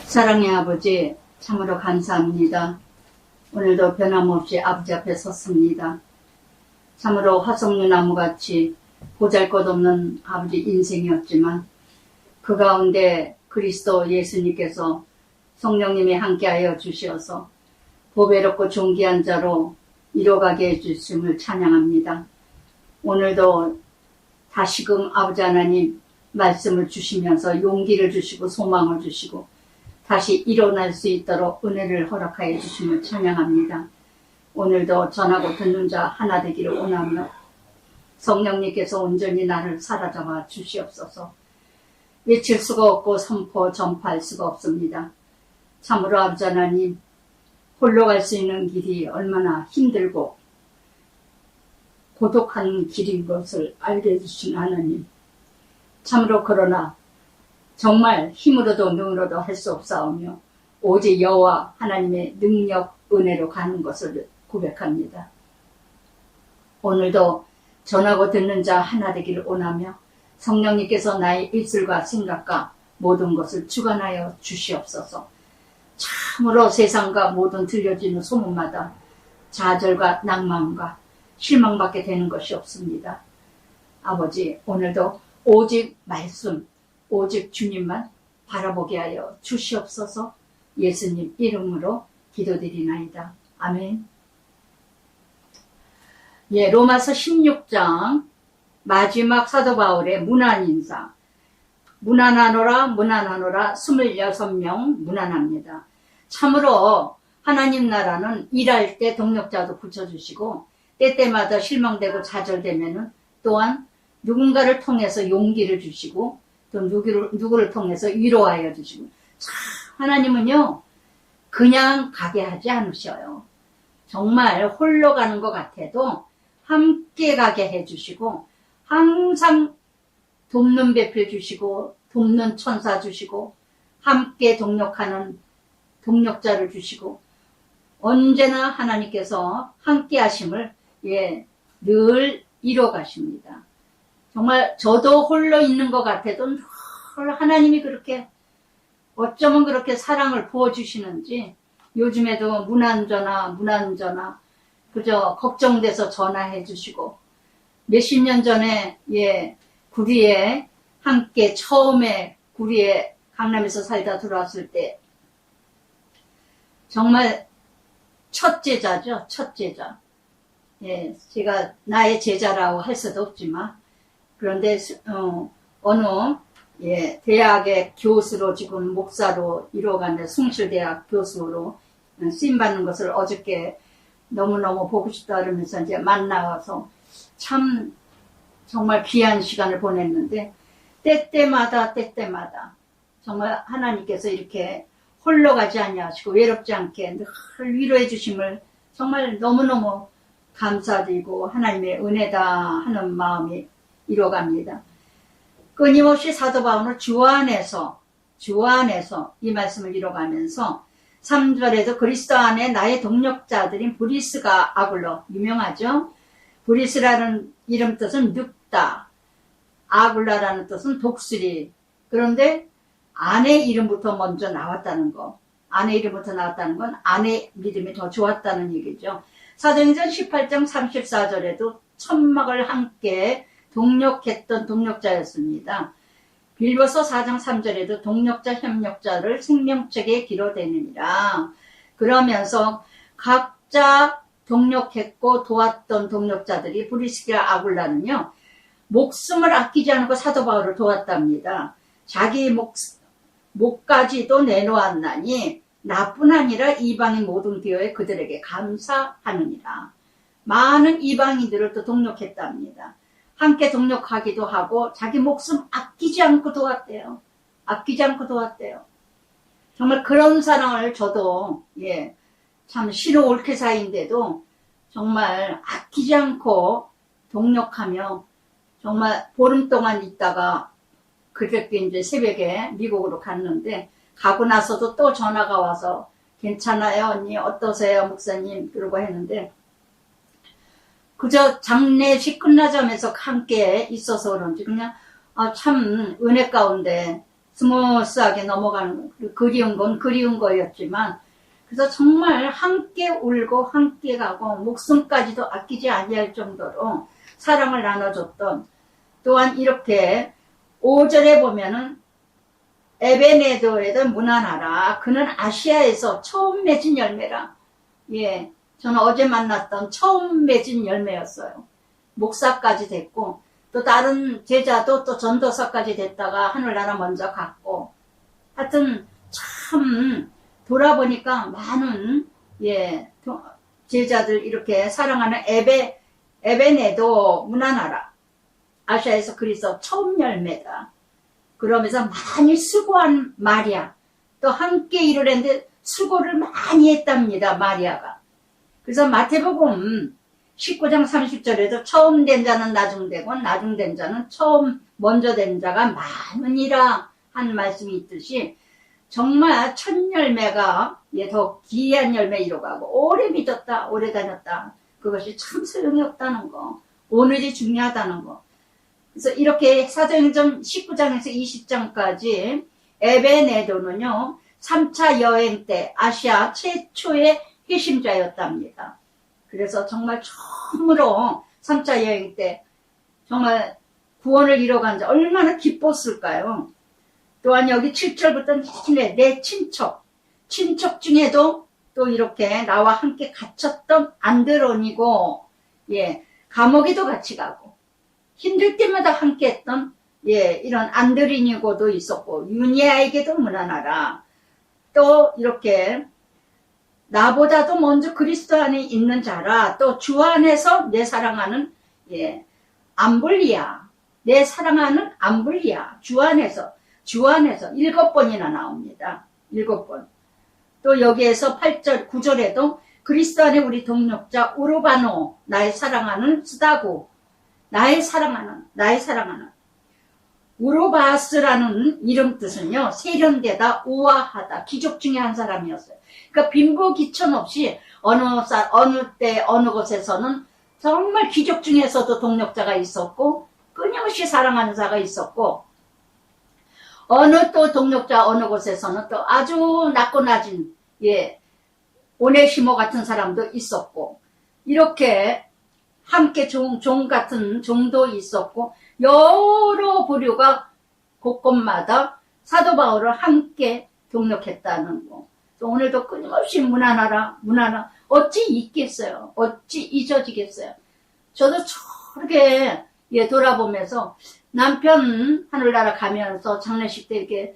사랑의 아버지, 참으로 감사합니다. 오늘도 변함없이 아버지 앞에 섰습니다. 참으로 화석류나무같이 보잘것없는 아버지 인생이었지만 그 가운데 그리스도 예수님께서 성령님이 함께하여 주시어서 보배롭고 존귀한 자로 이뤄가게 해주심을 찬양합니다. 오늘도 다시금 아버지 하나님 말씀을 주시면서 용기를 주시고 소망을 주시고 다시 일어날 수 있도록 은혜를 허락하여 주심을 찬양합니다. 오늘도 전하고 듣는 자 하나 되기를 원하며 성령님께서 온전히 나를 사로잡아 주시옵소서. 외칠 수가 없고 선포 전파할 수가 없습니다. 참으로 아버지 하나님 홀로 갈 수 있는 길이 얼마나 힘들고 고독한 길인 것을 알게 해주신 하나님, 참으로 그러나 정말 힘으로도 능으로도 할 수 없사오며 오직 여호와 하나님의 능력 은혜로 가는 것을 고백합니다. 오늘도 전하고 듣는 자 하나 되기를 원하며 성령님께서 나의 입술과 생각과 모든 것을 주관하여 주시옵소서. 참으로 세상과 모든 들려지는 소문마다 좌절과 낭만과 실망밖에 되는 것이 없습니다. 아버지, 오늘도 오직 말씀, 오직 주님만 바라보게 하여 주시옵소서. 예수님 이름으로 기도드리나이다. 아멘. 예, 로마서 16장 마지막 사도 바울의 문안인사. 문안하노라 문안하노라 26명 문안합니다. 참으로 하나님 나라는 일할 때 동력자도 붙여주시고 때때마다 실망되고 좌절되면은 또한 누군가를 통해서 용기를 주시고 또 누구를 통해서 위로하여 주시고, 하나님은요 그냥 가게 하지 않으셔요. 정말 홀로 가는 것 같아도 함께 가게 해주시고 항상 돕는 배필 주시고 돕는 천사 주시고 함께 동력하는 동력자를 주시고 언제나 하나님께서 함께 하심을 늘 이뤄 가십니다. 정말 저도 홀로 있는 것 같아도 하나님이 그렇게 어쩌면 그렇게 사랑을 부어주시는지 요즘에도 문안전화 그저 걱정돼서 전화해 주시고 몇십 년 전에 구리에 함께 처음에 구리에 강남에서 살다 들어왔을 때 정말 첫 제자죠. 첫 제자. 제가 나의 제자라고 할 수도 없지만 그런데 어느 대학의 교수로 지금 목사로 이뤄가는 숭실대학 교수로 쓰임받는 것을 어저께 너무너무 보고 싶다 그러면서 이제 만나서 참 정말 귀한 시간을 보냈는데 때때마다 정말 하나님께서 이렇게 홀로 가지 아니하시고 외롭지 않게 늘 위로해 주심을 정말 너무너무 감사드리고 하나님의 은혜다 하는 마음이 이뤄갑니다. 끊임없이 사도 바울은 주 안에서 이 말씀을 이뤄가면서 3절에도 그리스도 안에 나의 동력자들인 브리스가 아굴러, 유명하죠. 브리스라는 이름 뜻은 늙다, 아굴라라는 뜻은 독수리. 그런데 아내 이름부터 먼저 나왔다는 거, 아내 이름부터 나왔다는 건 아내 믿음이 더 좋았다는 얘기죠. 사도행전 18장 34절에도 천막을 함께 동력했던 동력자였습니다. 빌보서 4장 3절에도 동력자 협력자를 생명책에 기록되느니라. 그러면서 각자 동력했고 도왔던 동력자들이 브리스기와 아굴라는요 목숨을 아끼지 않고 사도 바울을 도왔답니다. 자기 목까지도 내놓았나니 나뿐 아니라 이방인 모든 기호에 그들에게 감사하느니라. 많은 이방인들을 또 동력했답니다. 함께 동력하기도 하고 자기 목숨 아끼지 않고 도왔대요. 정말 그런 사랑을 저도 참 신호 올케 사이인데도 정말 아끼지 않고 동력하며 정말 보름 동안 있다가 그저께 이제 새벽에 미국으로 갔는데 가고 나서도 또 전화가 와서 괜찮아요 언니 어떠세요 목사님 그러고 했는데 그저 장례식 끝나자면서 함께 있어서 그런지 그냥 참 은혜 가운데 스무스하게 넘어가는 거. 그리운 건 그리운 거였지만, 그래서 정말 함께 울고 함께 가고 목숨까지도 아끼지 아니할 정도로 사랑을 나눠줬던, 또한 이렇게 5절에 보면은 에베네도에도 무난하라. 그는 아시아에서 처음 맺은 열매라. 예, 저는 어제 만났던 처음 맺은 열매였어요. 목사까지 됐고, 또 다른 제자도 또 전도사까지 됐다가 하늘나라 먼저 갔고, 하여튼 참 돌아보니까 많은 제자들 이렇게 사랑하는 에베네도 무난하라. 아시아에서 그리스도 처음 열매다. 그러면서 많이 수고한 마리아, 또 함께 일을 했는데 수고를 많이 했답니다. 마리아가. 그래서 마태복음 19장 30절에도 처음 된 자는 나중되고 나중된 자는 처음 먼저 된 자가 많으니라 한 말씀이 있듯이, 정말 첫 열매가 더 귀한 열매 이뤄가고 오래 믿었다, 오래 다녔다, 그것이 참 소용이 없다는 거, 오늘이 중요하다는 거. 그래서 이렇게 사도행전 19장에서 20장까지 에베네도는요 3차 여행 때 아시아 최초의 회심자였답니다. 그래서 정말 처음으로 3차 여행 때 정말 구원을 이뤄간 자 얼마나 기뻤을까요? 또한 여기 7절부터 내 친척 중에도 또 이렇게 나와 함께 갇혔던 안드로니고, 감옥에도 같이 가고 힘들 때마다 함께 했던 이런 안드리니고도 있었고, 유니아에게도 무난하라. 또 이렇게 나보다도 먼저 그리스도 안에 있는 자라. 또 주 안에서 내 사랑하는 암블리아, 내 사랑하는 암블리아, 주 안에서 7번이나 나옵니다. 7번. 또 여기에서 8절 9절에도 그리스도 안에 우리 동력자 우르바노, 나의 사랑하는 스다고, 나의 사랑하는 우르바스라는 이름 뜻은요 세련되다, 우아하다, 귀족 중에 한 사람이었어요. 그러니까 빈부 기천 없이 어느 때 어느 곳에서는 정말 귀족 중에서도 동력자가 있었고 끊임없이 사랑하는 자가 있었고, 어느 또 동력자 어느 곳에서는 또 아주 낮고 낮은 오네시모 같은 사람도 있었고, 이렇게 함께 종 같은 종도 있었고, 여러 부류가 곳곳마다 사도 바울을 함께 동력했다는 거. 또 오늘도 끊임없이 무난하라. 어찌 잊겠어요? 어찌 잊어지겠어요? 저도 저렇게 돌아보면서 남편 하늘나라 가면서 장례식 때 이렇게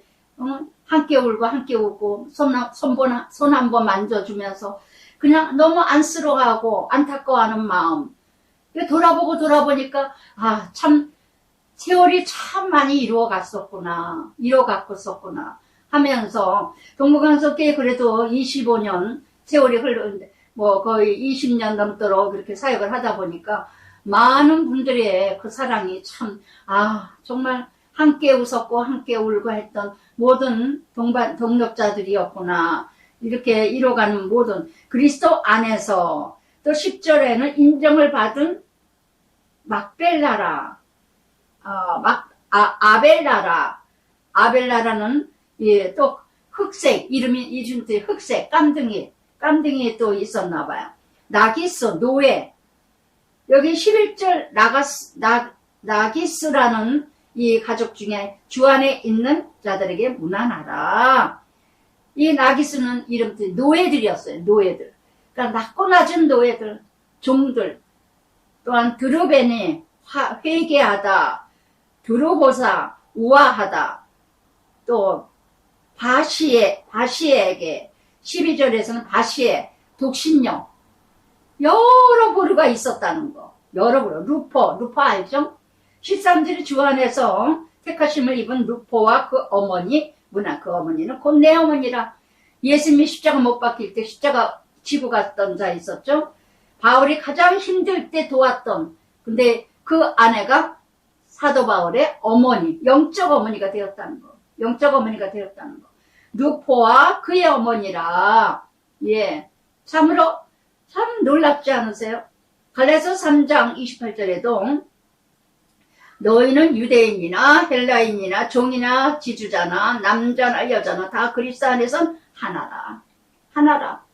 함께 울고 함께 웃고 손 한 번 만져주면서 그냥 너무 안쓰러워하고 안타까워하는 마음. 돌아보니까 참 세월이 참 많이 이루어갔었구나 하면서 동무강석교회 그래도 25년 세월이 흘렀는데 거의 20년 넘도록 그렇게 사역을 하다 보니까 많은 분들의 그 사랑이 참 정말 함께 웃었고 함께 울고 했던 모든 동력자들이었구나, 이렇게 이뤄가는 모든 그리스도 안에서. 또 10절에는 인정을 받은 막벨라라, 아벨라라는 또 흑색 이름이 이중대 흑색 깜둥이 또 있었나 봐요. 나기스, 노예. 여기 11절 나기스라는 이 가족 중에 주 안에 있는 자들에게 무난하라. 이 나기스는 이름들이 노예들이었어요. 노예들. 그러니까 낮고 낮은 노예들, 종들. 또한 드루벤이 회개하다, 드루보사 우아하다, 또 바시에에게 12절에서는 바시에 독신녀, 여러 부류가 있었다는 거. 여러 부류. 루포 알죠? 13절에 주 안에서 택하심을 입은 루포와 그 어머니, 그 어머니는 곧 내 어머니라. 예수님이 십자가 못 박힐 때 십자가 지고 갔던 자 있었죠? 바울이 가장 힘들 때 도왔던, 근데 그 아내가 사도 바울의 어머니, 영적 어머니가 되었다는 거. 루포와 그의 어머니라. 참으로 참 놀랍지 않으세요? 갈라디아서 3장 28절에도 너희는 유대인이나 헬라인이나 종이나 지주자나 남자나 여자나 다 그리스도 안에선 하나라. 하나라.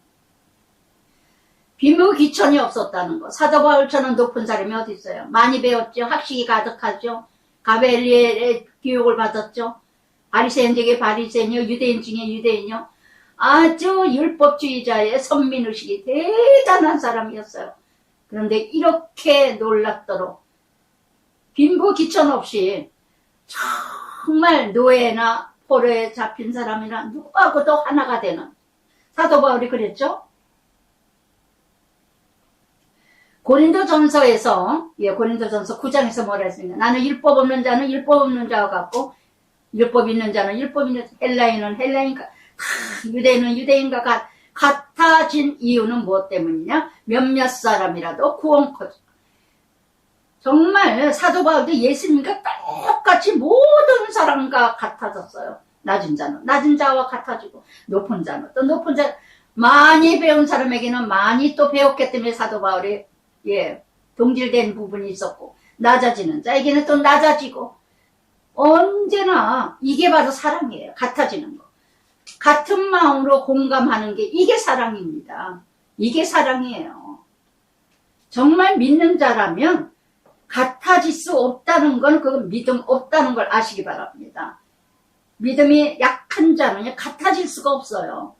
비무기천이 없었다는 거. 사도 바울처럼 높은 사람이 어디 있어요? 많이 배웠죠. 학식이 가득하죠. 가벨리엘의 교육을 받았죠. 바리새인 중에 바리새인이요, 유대인 중에 유대인이요. 아주 율법주의자의 선민의식이 대단한 사람이었어요. 그런데 이렇게 놀랍도록 빈부귀천 없이 정말 노예나 포로에 잡힌 사람이나 누구하고도 하나가 되는, 사도 바울이 그랬죠. 고린도전서에서, 고린도전서 9장에서 뭐라 했습니까? 나는 율법 없는 자는 율법 없는 자와 같고 율법 있는 자는 율법 있는 자, 헬라인은 헬라인과 유대인은 유대인과 같아진 이유는 무엇 때문이냐? 몇몇 사람이라도 구원코죠. 정말 사도 바울도 예수님과 똑같이 모든 사람과 같아졌어요. 낮은 자는 낮은 자와 같아지고 높은 자는 또 높은 자. 많이 배운 사람에게는 많이 또 배웠기 때문에 사도 바울이 동질된 부분이 있었고, 낮아지는 자에게는 또 낮아지고, 언제나 이게 바로 사랑이에요. 같아지는 거. 같은 마음으로 공감하는 게 이게 사랑입니다. 이게 사랑이에요. 정말 믿는 자라면 같아질 수 없다는 건 그건 믿음 없다는 걸 아시기 바랍니다. 믿음이 약한 자는 같아질 수가 없어요.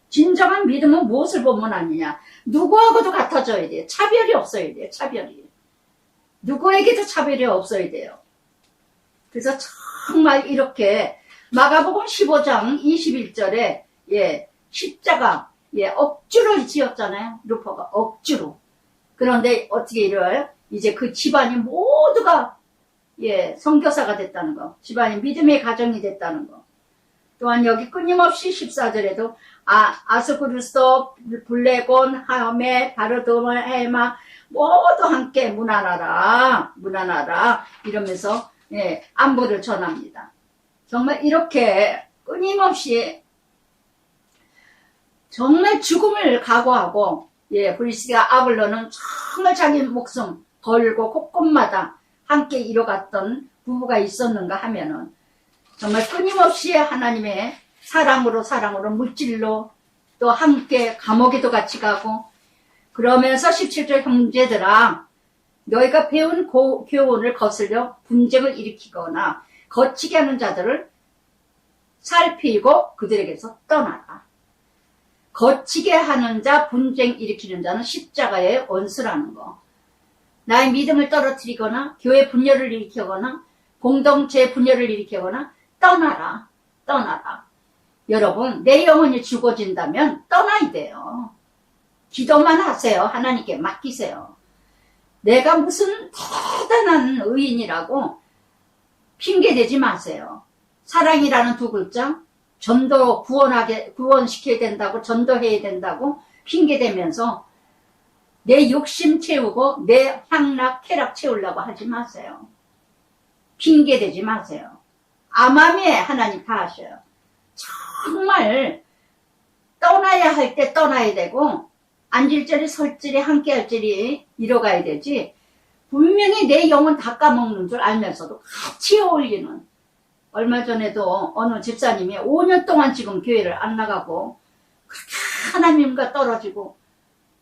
진정한 믿음은 무엇을 보면 아니냐? 누구하고도 같아져야 돼요. 차별이 없어야 돼요. 차별이. 누구에게도 차별이 없어야 돼요. 그래서 정말 이렇게 마가복음 15장 21절에 십자가 억지로 지었잖아요. 루퍼가 억지로. 그런데 어떻게 이래요? 이제 그 집안이 모두가 선교사가 됐다는 거. 집안이 믿음의 가정이 됐다는 거. 또한 여기 끊임없이 14절에도 아스쿠르스도 블레곤 하메 바르도모 헤마 모두 함께 문안하라 이러면서 안부를 전합니다. 정말 이렇게 끊임없이 정말 죽음을 각오하고 브리스가 아블로는 정말 자기 목숨 걸고 곳곳마다 함께 이뤄갔던 부부가 있었는가 하면은 정말 끊임없이 하나님의 사랑으로 물질로 또 함께 감옥에도 같이 가고, 그러면서 17절 형제들아 너희가 배운 교훈을 거슬려 분쟁을 일으키거나 거치게 하는 자들을 살피고 그들에게서 떠나라. 거치게 하는 자, 분쟁 일으키는 자는 십자가의 원수라는 거. 나의 믿음을 떨어뜨리거나 교회 분열을 일으키거나 공동체 분열을 일으키거나 떠나라. 여러분, 내 영혼이 죽어진다면 떠나야 돼요. 기도만 하세요. 하나님께 맡기세요. 내가 무슨 대단한 의인이라고 핑계대지 마세요. 사랑이라는 두 글자, 전도 구원시켜야 된다고, 전도해야 된다고 핑계대면서 내 욕심 채우고 내 향락, 쾌락 채우려고 하지 마세요. 핑계대지 마세요. 암암에 하나님 다 하셔요. 정말 떠나야 할 때 떠나야 되고, 앉을 자리 설 자리 함께 할 자리 이뤄가야 되지, 분명히 내 영혼 다 까먹는 줄 알면서도 같이 어울리는. 얼마 전에도 어느 집사님이 5년 동안 지금 교회를 안 나가고 그렇게 하나님과 떨어지고,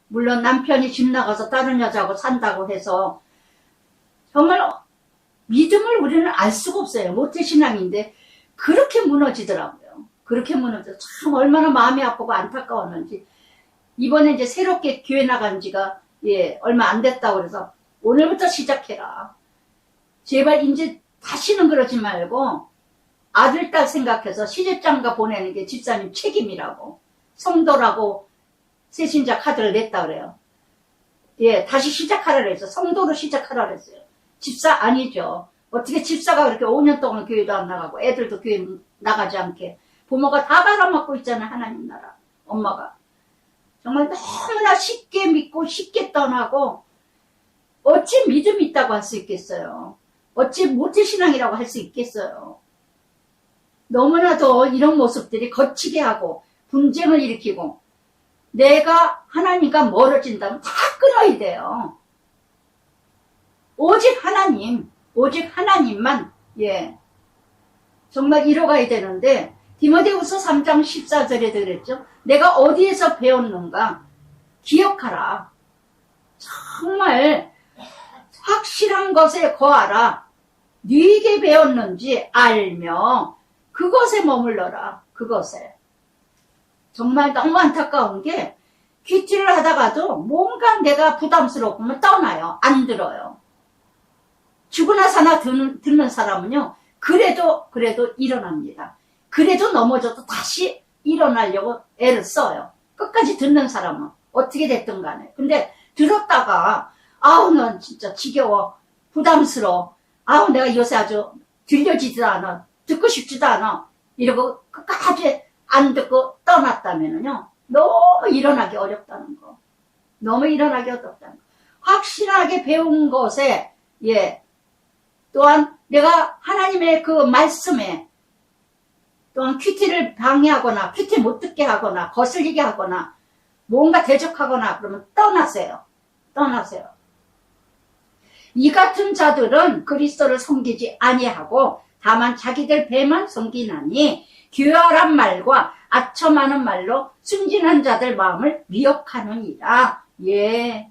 물론 남편이 집 나가서 다른 여자하고 산다고 해서 정말 믿음을 우리는 알 수가 없어요. 모태신앙인데 그렇게 무너지더라고요. 그렇게 무너져. 참 얼마나 마음이 아프고 안타까웠는지. 이번에 이제 새롭게 교회 나간 지가 얼마 안 됐다고 그래서 오늘부터 시작해라. 제발 이제 다시는 그러지 말고 아들, 딸 생각해서 시집장가 보내는 게 집사님 책임이라고, 성도라고 새신자 카드를 냈다 그래요. 다시 시작하라 그랬어. 성도로 시작하라 그랬어요. 집사 아니죠. 어떻게 집사가 그렇게 5년 동안 교회도 안 나가고 애들도 교회 나가지 않게, 부모가 다 갈아먹고 있잖아요. 하나님 나라. 엄마가 정말 너무나 쉽게 믿고 쉽게 떠나고, 어찌 믿음이 있다고 할 수 있겠어요. 어찌 모태신앙이라고 할 수 있겠어요. 너무나도 이런 모습들이 거치게 하고 분쟁을 일으키고, 내가 하나님과 멀어진다면 다 끊어야 돼요. 오직 하나님, 오직 하나님만, 예, 정말 이뤄가야 되는데, 디모데후서 3장 14절에도 그랬죠. 내가 어디에서 배웠는가 기억하라. 정말 확실한 것에 거하라. 네게 배웠는지 알며 그것에 머물러라. 그것에. 정말 너무 안타까운 게 큐티를 하다가도 뭔가 내가 부담스럽으면 떠나요. 안 들어요. 죽으나 사나 듣는 사람은요. 그래도 일어납니다. 그래도 넘어져도 다시 일어나려고 애를 써요. 끝까지 듣는 사람은 어떻게 됐든 간에. 근데 들었다가 아우 난 진짜 지겨워. 부담스러워. 아우 내가 요새 아주 들려지지도 않아. 듣고 싶지도 않아. 이러고 끝까지 안 듣고 떠났다면요. 너무 일어나기 어렵다는 거. 너무 일어나기 어렵다는 거. 확실하게 배운 것에 예 또한 내가 하나님의 그 말씀에 또한 큐티를 방해하거나 큐티 못 듣게 하거나 거슬리게 하거나 뭔가 대적하거나 그러면 떠나세요. 떠나세요. 이 같은 자들은 그리스도를 섬기지 아니하고 다만 자기들 배만 섬기나니 교활한 말과 아첨하는 말로 순진한 자들 마음을 미혹하느니라. 예.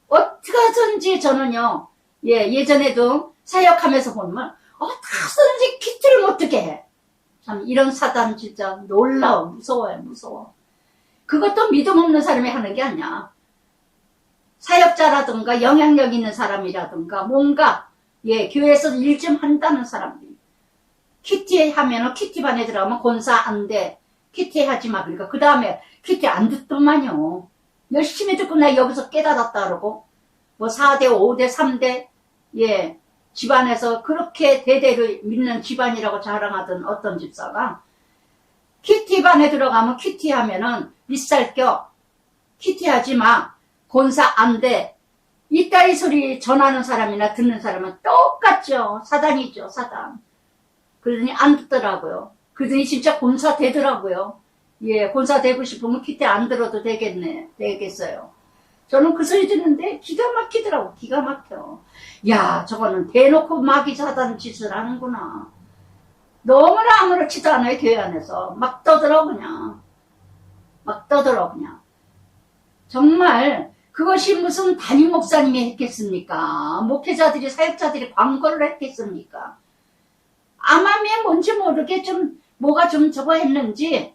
어떻게든지 저는요. 예, 예전에도 사역하면서 보면 어떻게든지 큐티를 못 듣게 해. 참 이런 사단 진짜 놀라워. 무서워요. 무서워. 그것도 믿음 없는 사람이 하는 게 아니야. 사역자라든가 영향력 있는 사람이라든가 뭔가 예 교회에서 일 좀 한다는 사람들이 큐티 하면은 큐티반에 들어가면 권사 안 돼. 큐티 하지 마. 그러니까 그 다음에 큐티 안 듣더만요. 열심히 듣고 나 여기서 깨달았다 그러고 뭐 4대 5대 3대 예 집안에서 그렇게 대대로 믿는 집안이라고 자랑하던 어떤 집사가 큐티반에 들어가면 큐티 하면은 밑살 껴. 큐티 하지 마. 권사 안 돼. 이따위 소리 전하는 사람이나 듣는 사람은 똑같죠. 사단이죠. 사단. 그러더니 안 듣더라고요. 그러더니 진짜 권사 되더라고요. 예, 권사 되고 싶으면 큐티 안 들어도 되겠어요. 저는 그 소리 듣는데 기가 막히더라고. 기가 막혀. 야, 저거는 대놓고 마귀 사단 짓을 하는구나. 너무나 아무렇지도 않아요. 교회 안에서. 막 떠들어 그냥. 막 떠들어 그냥. 정말 그것이 무슨 담임 목사님이 했겠습니까? 목회자들이 사역자들이 광고를 했겠습니까? 암암에 뭔지 모르게 좀 뭐가 좀 저거 했는지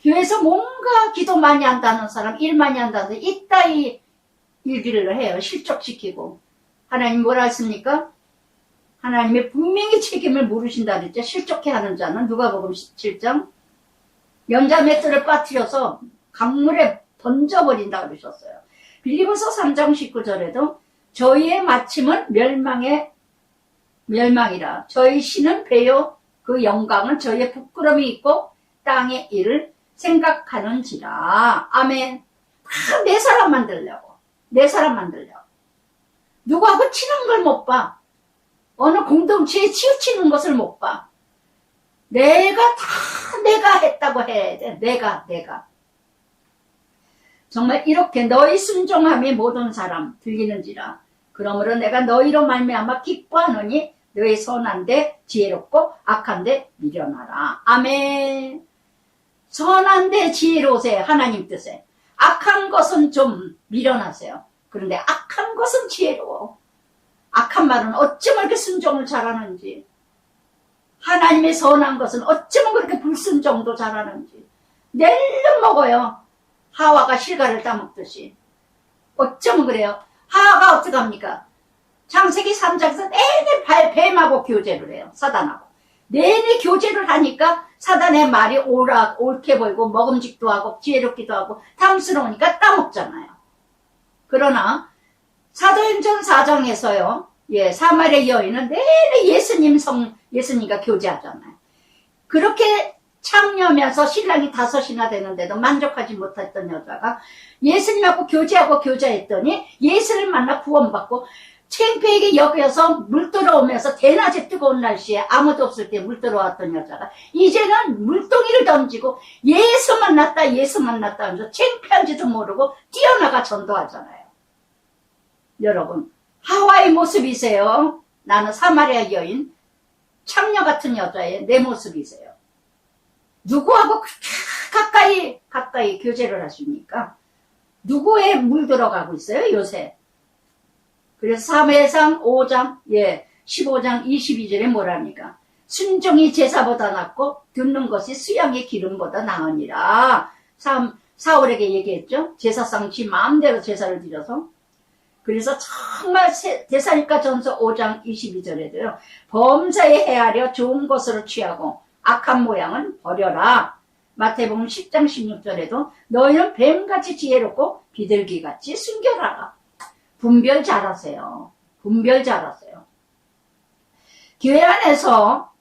교회에서 뭔가 기도 많이 한다는 사람, 일 많이 한다는 사람 이따위 일들을 해요. 실족시키고. 하나님 뭐라 했습니까? 하나님이 분명히 책임을 물으신다 그랬죠. 실족해 하는 자는 누가복음 17장 연자맷돌을 빠뜨려서 강물에 던져버린다 그러셨어요. 빌립보서 3장 19절에도 저희의 마침은 멸망이라 저희 신은 배요 그 영광은 저희의 부끄러움이 있고 땅의 일을 생각하는지라. 아멘. 다 내 사람 만들려고. 내 사람 만들려고. 누구하고 친한 걸 못 봐. 어느 공동체에 치우치는 것을 못 봐. 내가 했다고 해야 돼. 내가. 정말 이렇게 너희 순종함이 모든 사람 들리는지라. 그러므로 내가 너희로 말미암아 기뻐하노니 너희 선한데 지혜롭고 악한데 미련하라. 아멘. 선한데 지혜로우세요. 하나님 뜻에. 악한 것은 좀 미련하세요. 그런데 악한 것은 지혜로워. 악한 말은 어쩌면 그렇게 순종을 잘하는지. 하나님의 선한 것은 어쩌면 그렇게 불순종도 잘하는지. 낼름 먹어요. 하와가 실과를 따먹듯이. 어쩌면 그래요. 하와가 어떡합니까? 창세기 3장에서 내내 뱀하고 교제를 해요. 사단하고. 내내 교제를 하니까 사단의 말이 옳게 보이고 먹음직도 하고 지혜롭기도 하고 탐스러우니까 따먹잖아요. 그러나 사도행전 4장에서요. 예, 사마리아 여인은 내내 예수님과 교제하잖아요. 그렇게 창녀면서 신랑이 5이나 되는데도 만족하지 못했던 여자가 예수님하고 교제했더니 예수를 만나 구원받고 창피하게 여겨서 물 들어오면서 대낮에 뜨거운 날씨에 아무도 없을 때 물 들어왔던 여자가 이제는 물동이를 던지고 예수 만났다 하면서 창피한지도 모르고 뛰어나가 전도하잖아요. 여러분, 하와의 모습이세요. 나는 사마리아 여인, 창녀 같은 여자의 내 모습이세요. 누구하고 그렇게 가까이 교제를 하십니까? 누구에 물들어가고 있어요, 요새? 그래서 사무엘상 5장, 15장 22절에 뭐랍니까? 순종이 제사보다 낫고 듣는 것이 수양의 기름보다 나으니라. 사울에게 얘기했죠. 제사상 지 마음대로 제사를 드려서. 그래서 정말 데살리가 전서 5장 22절에도요. 범사에 헤아려 좋은 것으로 취하고 악한 모양은 버려라. 마태복음 10장 16절에도 너희는 뱀같이 지혜롭고 비둘기같이 순결하라. 분별 잘하세요. 분별 잘하세요. 교회 안에서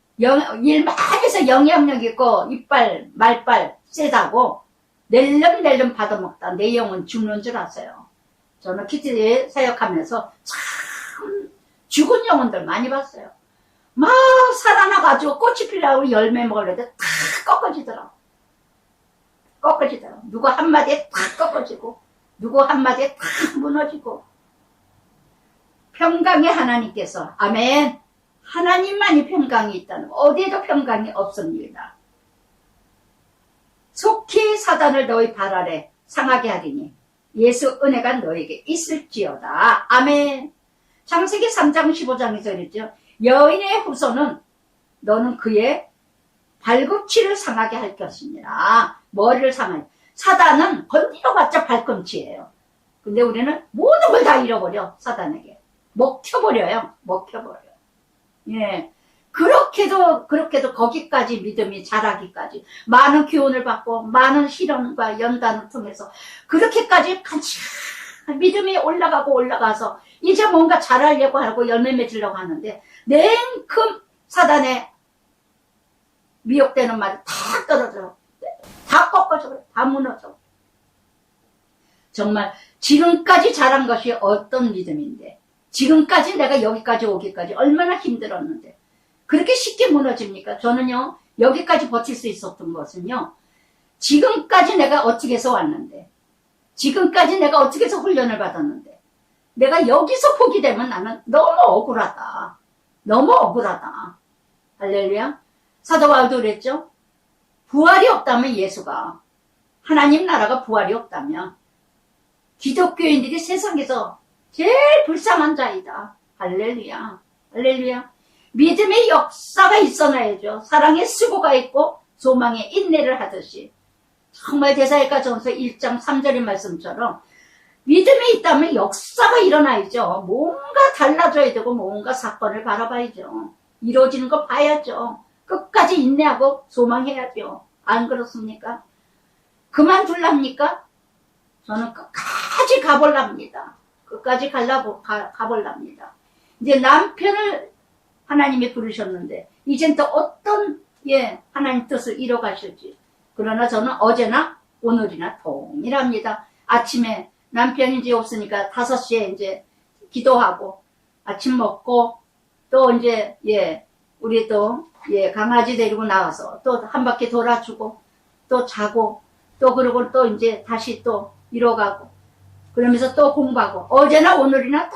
일 많이 해서 영향력 있고 이빨 말빨 세다고 낼름낼름 받아먹다 내 영은 죽는 줄 아세요. 저는 키티에 사역하면서 참 죽은 영혼들 많이 봤어요. 막 살아나가지고 꽃이 피려고 열매 먹으려고 다 꺾어지더라고. 누구 한마디에 다 꺾어지고 누구 한마디에 다 무너지고. 평강의 하나님께서 아멘. 하나님만이 평강이 있다는 거. 어디에도 평강이 없습니다. 속히 사단을 너희 발 아래 상하게 하리니 예수 은혜가 너에게 있을지어다. 아멘. 창세기 3장 15장에서 그랬죠. 여인의 후손은 너는 그의 발꿈치를 상하게 할 것이니라. 머리를 상하게. 사단은 건드려봤자 발꿈치예요. 근데 우리는 모든 걸 다 잃어버려. 사단에게. 먹혀버려요. 예. 그렇게도 거기까지 믿음이 자라기까지 많은 교훈을 받고 많은 실험과 연단을 통해서 그렇게까지 믿음이 올라가서 이제 뭔가 잘하려고 하고 열매 맺으려고 하는데 냉큼 사단에 미혹되는 말이 다 떨어져. 다 꺾어져. 다 무너져. 정말 지금까지 자란 것이 어떤 믿음인데 지금까지 내가 여기까지 오기까지 얼마나 힘들었는데 그렇게 쉽게 무너집니까? 저는요 여기까지 버틸 수 있었던 것은요 지금까지 내가 어떻게 해서 왔는데 지금까지 내가 어떻게 해서 훈련을 받았는데 내가 여기서 포기되면 나는 너무 억울하다. 할렐루야. 사도 바울도 그랬죠. 부활이 없다면 예수가 하나님 나라가 부활이 없다면 기독교인들이 세상에서 제일 불쌍한 자이다. 할렐루야. 믿음의 역사가 있어놔야죠. 사랑의 수고가 있고 소망의 인내를 하듯이 정말 데살리가 전서 1장 3절의 말씀처럼 믿음이 있다면 역사가 일어나야죠. 뭔가 달라져야 되고 뭔가 사건을 바라봐야죠. 이루어지는 거 봐야죠. 끝까지 인내하고 소망해야죠. 안 그렇습니까? 그만둘랍니까? 저는 끝까지 가볼랍니다. 가볼랍니다. 이제 남편을 하나님이 부르셨는데 이젠 또 어떤 하나님 뜻을 이뤄가실지. 그러나 저는 어제나 오늘이나 동일합니다. 아침에 남편이 이제 없으니까 5시에 이제 기도하고 아침 먹고 또 이제 우리 또 강아지 데리고 나와서 또 한 바퀴 돌아주고 또 자고 또 그러고 또 이제 다시 또 이뤄가고 그러면서 또 공부하고 어제나 오늘이나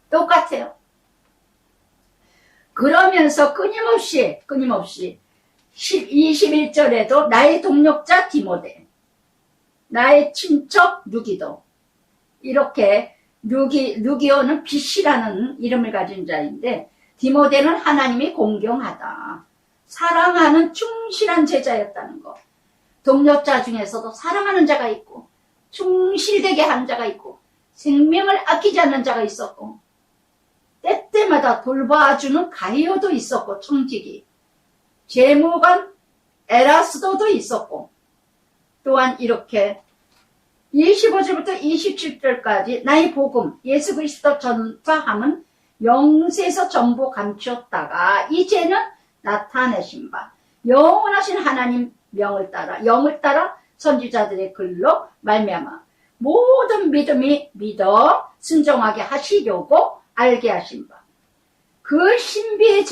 똑같아요. 그러면서 끊임없이 21절에도 나의 동력자 디모데, 나의 친척 누기도, 이렇게 누기오는 빛이라는 이름을 가진 자인데 디모데는 하나님이 공경하다. 사랑하는 충실한 제자였다는 거. 동력자 중에서도 사랑하는 자가 있고 충실되게 한 자가 있고 생명을 아끼지 않는 자가 있었고 때때마다 돌봐주는 가이오도 있었고 청지기 재무관 에라스도도 있었고 또한 이렇게 25절부터 27절까지 나의 복음 예수 그리스도 전파함은 영세에서 전부 감추었다가 이제는 나타내신 바 영원하신 하나님 영을 따라 선지자들의 글로 말미암아 모든 믿음이 믿어 순종하게 하시려고 알게 하신 바 그 신비의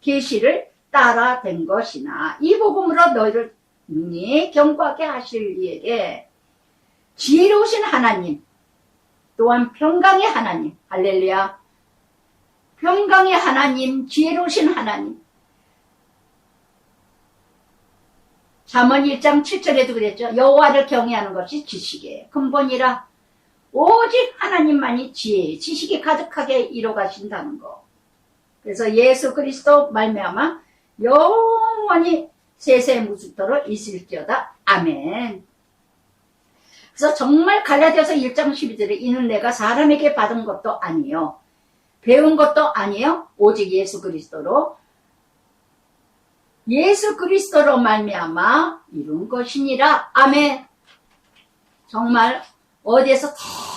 계시를 따라 된 것이나 이 복음으로 너희를 능히 경고하게 하실 이에게 지혜로우신 하나님 또한 평강의 하나님, 할렐루야, 평강의 하나님, 지혜로우신 하나님. 잠언 1장 7절에도 그랬죠. 여호와를 경외하는 것이 지식이에요. 근본이라 오직 하나님만이 지혜, 지식이 가득하게 이뤄가신다는 거. 그래서 예수 그리스도 말미암아 영원히 세세 무수토록 있을지어다. 아멘. 그래서 정말 갈라디아서 1장 12절에 이는 내가 사람에게 받은 것도 아니요 배운 것도 아니요 오직 예수 그리스도로 말미암아 이룬 것이니라. 아멘. 정말 어디에서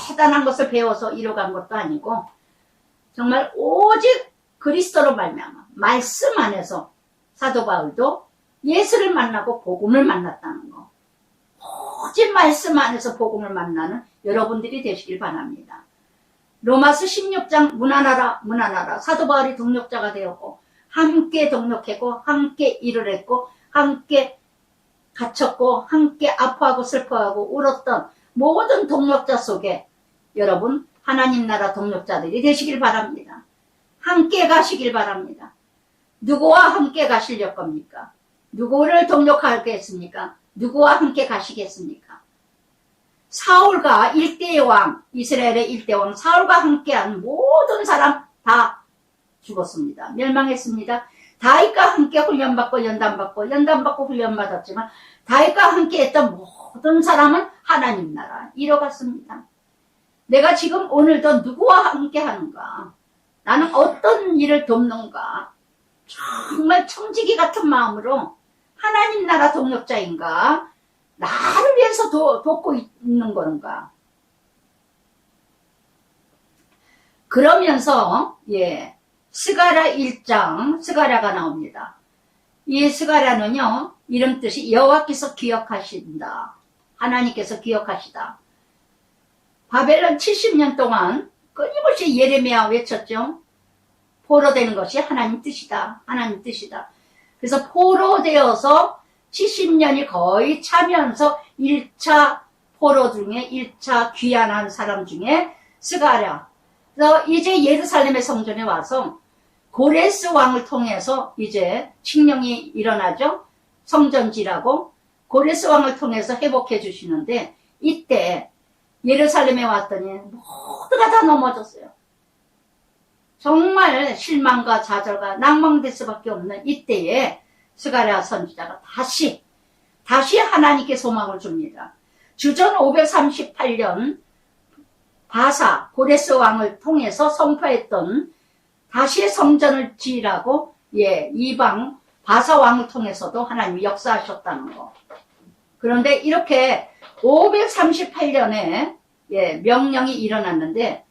대단한 것을 배워서 이뤄간 것도 아니고 정말 오직 그리스도로 말미암아 말씀 안에서 사도 바울도 예수를 만나고 복음을 만났다는 거. 오직 말씀 안에서 복음을 만나는 여러분들이 되시길 바랍니다. 로마서 16장 문안하라 문안하라 사도 바울이 동력자가 되었고 함께 동력했고 함께 일을 했고 함께 갇혔고 함께 아파하고 슬퍼하고 울었던 모든 동력자 속에 여러분 하나님 나라 동력자들이 되시길 바랍니다. 함께 가시길 바랍니다. 누구와 함께 가시려 겁니까? 누구를 동력하겠습니까? 누구와 함께 가시겠습니까? 사울과 일대의 왕, 이스라엘의 일대왕 사울과 함께한 모든 사람 다 죽었습니다. 멸망했습니다. 다윗과 함께 훈련받고 연단받고 훈련받았지만 다윗과 함께 했던 모든 사람은 하나님 나라 이뤄갔습니다. 내가 지금 오늘도 누구와 함께 하는가? 나는 어떤 일을 돕는가? 정말 청지기 같은 마음으로 하나님 나라 동력자인가? 나를 위해서 돕고 있는 건가? 그러면서 스가랴 1장 스가랴가 나옵니다. 이 스가랴는요 이름 뜻이 여호와께서 기억하신다. 하나님께서 기억하시다. 바벨론 70년 동안 끊임없이 예레미야 외쳤죠. 포로되는 것이 하나님 뜻이다. 하나님 뜻이다. 그래서 포로되어서 70년이 거의 차면서 1차 포로 중에 1차 귀환한 사람 중에 스가랴. 그래서 이제 예루살렘의 성전에 와서 고레스 왕을 통해서 이제 칙령이 일어나죠. 성전지라고 고레스 왕을 통해서 회복해 주시는데 이때 예루살렘에 왔더니 모두가 다 넘어졌어요. 정말 실망과 좌절과 낭망될 수밖에 없는 이때에 스가랴 선지자가 다시 하나님께 소망을 줍니다. 주전 538년 바사 고레스 왕을 통해서 선포했던 다시 성전을 지으라고 이방 바사 왕을 통해서도 하나님이 역사하셨다는 거. 그런데 이렇게 538년에 명령이 일어났는데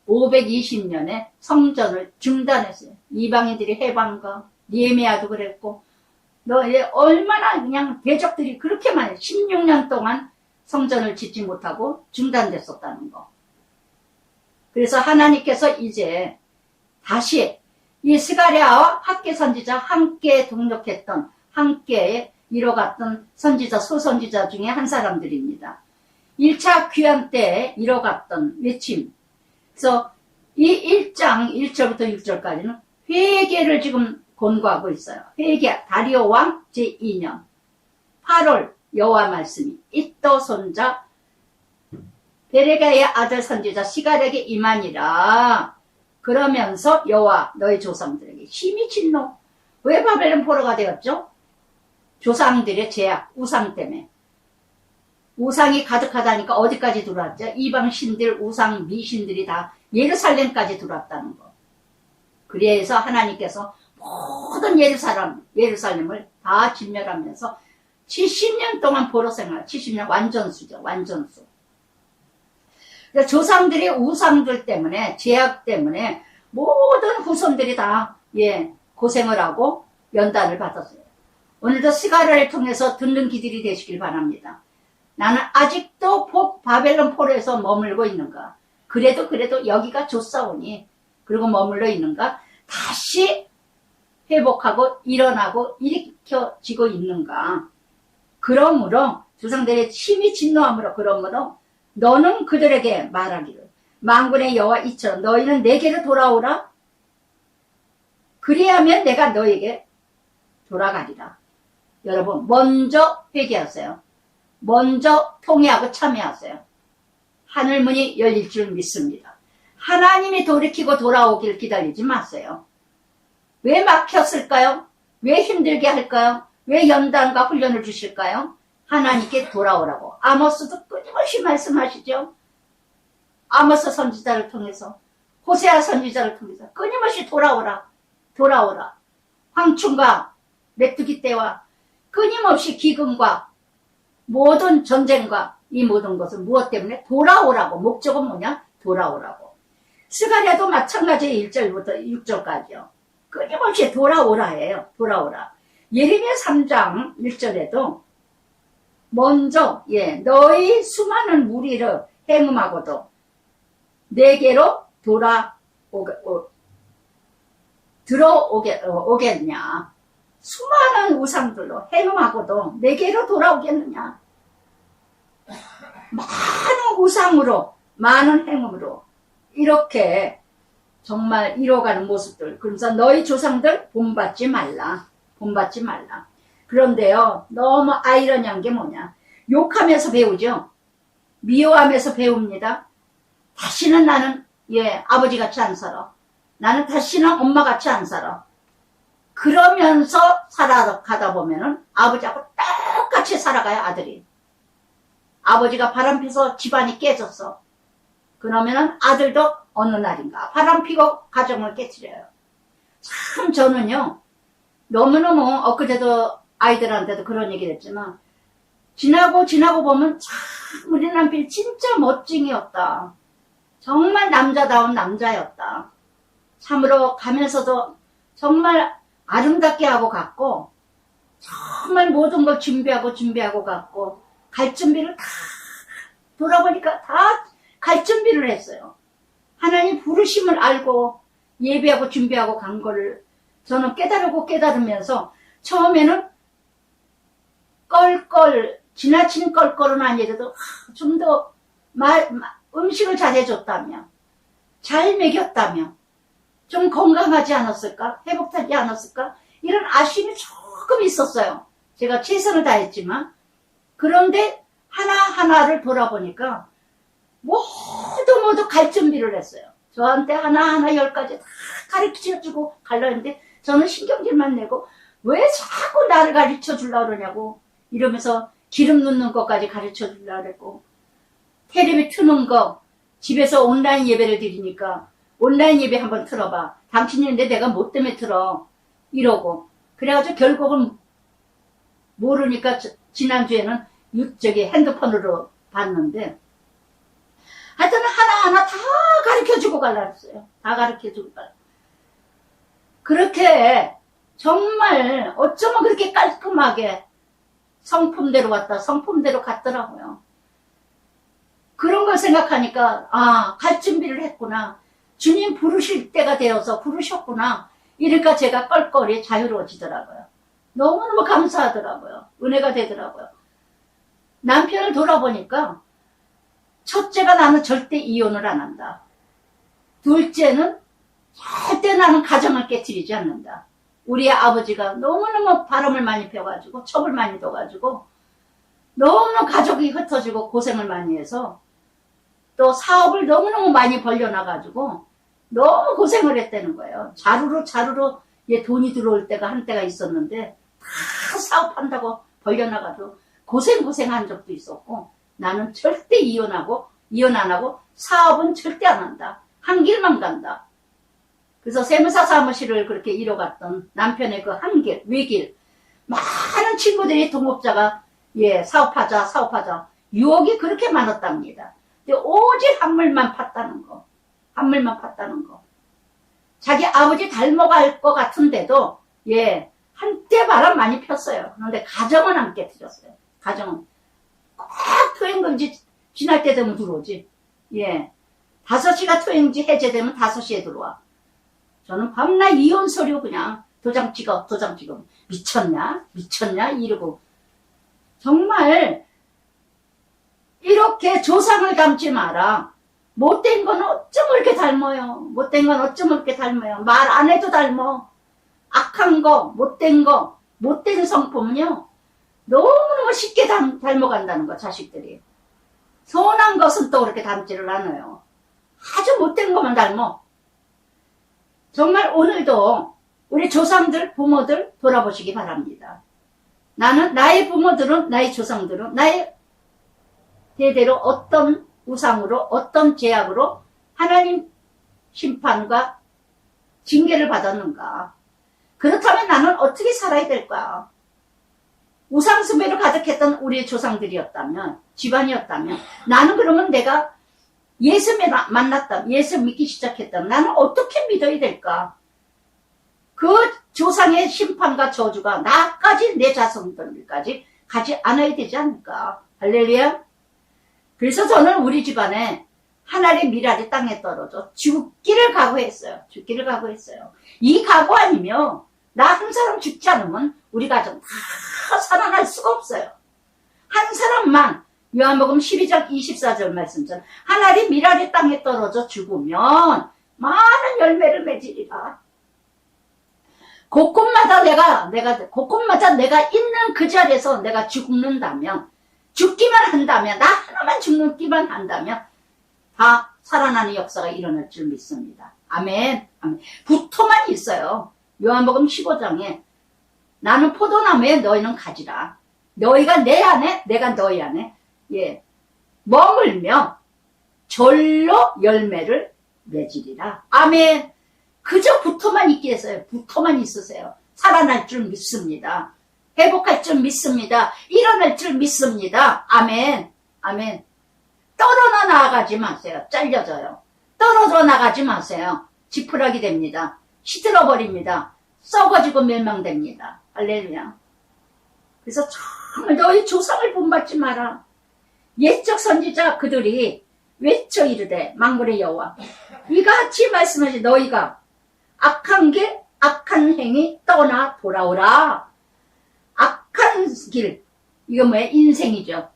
520년에 성전을 중단했어요. 이방인들이 해방과 니에미야도 그랬고 얼마나 그냥 대적들이 그렇게 많이 16년 동안 성전을 짓지 못하고 중단됐었다는 거. 그래서 하나님께서 이제 다시 이 스가랴와 학계 선지자 함께 동력했던 함께 이뤄갔던 선지자 소선지자 중에 한 사람들입니다. 1차 귀환 때 이뤄갔던 외침. 그래서 이 1장 1절부터 6절까지는 회개를 지금 권고하고 있어요. 회개 다리오 왕 제2년 8월 여호와 말씀이 이떠 손자 베레가의 아들 선지자 시갈에게 임하니라. 그러면서 여호와 너희 조상들에게 심히 진노. 왜 바벨론 포로가 되었죠? 조상들의 죄악, 우상 때문에. 우상이 가득하다니까 어디까지 들어왔죠? 이방 신들, 우상, 미신들이 다 예루살렘까지 들어왔다는 거. 그래서 하나님께서 모든 예루살렘을 다 진멸하면서 70년 동안 포로 생활, 70년 완전수죠, 완전수. 그러니까 조상들의 우상들 때문에, 죄악 때문에 모든 후손들이 다 고생을 하고 연단을 받았어요. 오늘도 스가랴를 통해서 듣는 기들이 되시길 바랍니다. 나는 아직도 바벨론 포로에서 머물고 있는가? 그래도 여기가 좋사오니 그리고 머물러 있는가? 다시 회복하고 일어나고 일으켜지고 있는가? 그러므로 조상들의 심히 진노함으로 그러므로 너는 그들에게 말하기를 만군의 여호와 이처럼 너희는 내게로 돌아오라. 그리하면 내가 너에게 돌아가리라. 여러분, 먼저 회개하세요. 먼저 통회하고 참회하세요. 하늘문이 열릴 줄 믿습니다. 하나님이 돌이키고 돌아오길 기다리지 마세요. 왜 막혔을까요? 왜 힘들게 할까요? 왜 연단과 훈련을 주실까요? 하나님께 돌아오라고. 아모스도 끊임없이 말씀하시죠. 아모스 선지자를 통해서, 호세아 선지자를 통해서 끊임없이 돌아오라. 돌아오라. 황충과 메뚜기 떼와 끊임없이 기근과 모든 전쟁과 이 모든 것은 무엇 때문에? 돌아오라고. 목적은 뭐냐? 돌아오라고. 스가랴도 마찬가지의 1절부터 6절까지요. 끊임없이 돌아오라 해요. 돌아오라. 예레미야 3장 1절에도 먼저 너희 수많은 무리를 행음하고도 내게로 들어오겠냐. 수많은 우상들로 행음하고도 내게로 돌아오겠느냐. 많은 우상으로 많은 행음으로 이렇게 정말 이뤄가는 모습들. 그래서 너희 조상들 본받지 말라. 본받지 말라. 그런데요, 너무 아이러니한 게 뭐냐. 욕하면서 배우죠. 미워하면서 배웁니다. 다시는 나는 아버지같이 안 살아. 나는 다시는 엄마같이 안 살아. 그러면서 살아가다 보면은 아버지하고 똑같이 살아가요. 아들이. 아버지가 바람피서 집안이 깨졌어. 그러면은 아들도 어느 날인가 바람피고 가정을 깨트려요. 참 저는요, 너무너무 엊그제도 아이들한테도 그런 얘기를 했지만 지나고 보면 참 우리 남편이 진짜 멋쟁이였다. 정말 남자다운 남자였다. 참으로 가면서도 정말 아름답게 하고 갔고, 정말 모든 걸 준비하고 갔고, 갈 준비를 다 돌아보니까 다 갈 준비를 했어요. 하나님 부르심을 알고 예배하고 준비하고 간 거를 저는 깨달으면서 처음에는 지나친 껄껄은 아니라도 좀 더 음식을 잘 해줬다며, 잘 먹였다며, 좀 건강하지 않았을까? 회복하지 않았을까? 이런 아쉬움이 조금 있었어요. 제가 최선을 다했지만. 그런데 하나하나를 돌아보니까 모두 갈 준비를 했어요. 저한테 하나하나 10가지 다 가르쳐주고 가려고 했는데 저는 신경질만 내고 왜 자꾸 나를 가르쳐 주려고 그러냐고 이러면서 기름 넣는 것까지 가르쳐 주려고 그랬고, 텔레비 트는 거, 집에서 온라인 예배를 드리니까 온라인 예배 한번 틀어봐. 당신인데 내가 뭐 때문에 틀어. 이러고. 그래가지고 결국은 모르니까 지난주에는 핸드폰으로 봤는데, 하여튼 하나하나 다 가르쳐주고 갈라 했어요. 다 가르쳐주고 갈라. 그렇게 정말 어쩌면 그렇게 깔끔하게 성품대로 왔다 성품대로 갔더라고요. 그런 걸 생각하니까 갈 준비를 했구나. 주님 부르실 때가 되어서 부르셨구나. 이러니까 제가 껄껄이 자유로워지더라고요. 너무너무 감사하더라고요. 은혜가 되더라고요. 남편을 돌아보니까 첫째가 나는 절대 이혼을 안 한다. 둘째는 절대 나는 가정을 깨트리지 않는다. 우리 아버지가 너무너무 바람을 많이 펴가지고 첩을 많이 둬가지고 너무너무 가족이 흩어지고 고생을 많이 해서 또 사업을 너무너무 많이 벌려놔가지고 너무 고생을 했다는 거예요. 자루로 돈이 들어올 때가 한때가 있었는데 다 사업한다고 벌려놔가지고 고생한 적도 있었고, 나는 절대 이혼 안 하고 사업은 절대 안 한다. 한 길만 간다. 그래서 세무사 사무실을 그렇게 이뤄갔던 남편의 그 한 길, 외길, 많은 친구들이 동업자가 사업하자 유혹이 그렇게 많았답니다. 근데 오직 한물만 팠다는 거. 자기 아버지 닮아갈 것 같은데도 한때 바람 많이 폈어요. 그런데 가정은 안 깨트렸어요. 가정은 꼭 토행금지 지날 때 되면 들어오지. 5시가 토행지 해제되면 5시에 들어와. 저는 밤낮 이혼 서류 그냥 도장 찍어. 미쳤냐 이러고. 정말 이렇게 조상을 닮지 마라. 못된 건 어쩜 그렇게 닮아요. 못된 건 어쩜 그렇게 닮아요. 말 안 해도 닮아. 악한 거, 못된 성품은요. 너무너무 쉽게 닮아간다는 거, 자식들이. 선한 것은 또 그렇게 닮지를 않아요. 아주 못된 것만 닮아. 정말 오늘도 우리 조상들, 부모들 돌아보시기 바랍니다. 나의 부모들은, 나의 조상들은, 나의 대대로 어떤 우상으로, 어떤 죄악으로 하나님 심판과 징계를 받았는가. 그렇다면 나는 어떻게 살아야 될까? 우상숭배로 가득했던 우리의 조상들이었다면, 집안이었다면, 나는 그러면 내가 예수 만났다, 예수 믿기 시작했다면 나는 어떻게 믿어야 될까? 그 조상의 심판과 저주가 나까지, 내 자손들까지 가지 않아야 되지 않을까? 할렐루야. 그래서 저는 우리 집안에 하나의 미랄이 땅에 떨어져 죽기를 각오했어요. 죽기를 각오했어요. 이 각오 아니면 나 한 사람 죽지 않으면 우리 가정 다 살아날 수가 없어요. 한 사람만, 요한복음 12장 24절 말씀처럼 하나의 미랄이 땅에 떨어져 죽으면 많은 열매를 맺으리라. 곳곳마다 곳곳마다 내가 있는 그 자리에서 내가 죽는다면, 죽기만 한다면, 나 하나만 죽기만 한다면 다 살아나는 역사가 일어날 줄 믿습니다. 아멘. 아멘. 붙어만 있어요. 요한복음 15장에 나는 포도나무에 너희는 가지라. 너희가 내 안에, 내가 너희 안에, 예, 머물며 절로 열매를 맺으리라. 아멘. 그저 붙어만 있게 해서요. 붙어만 있으세요. 살아날 줄 믿습니다. 회복할 줄 믿습니다. 일어날 줄 믿습니다. 아멘. 아멘. 떨어져 나가지 마세요. 잘려져요. 떨어져 나가지 마세요. 지푸라기 됩니다. 시들어 버립니다. 썩어지고 멸망됩니다. 할렐루야. 그래서 정말 너희 조상을 본받지 마라. 옛적 선지자 그들이 외쳐 이르되 만군의 여호와 이같이 말씀하시 너희가 악한 길, 악한 행위 떠나 돌아오라. 악한 길, 이거 뭐예요? 인생이죠.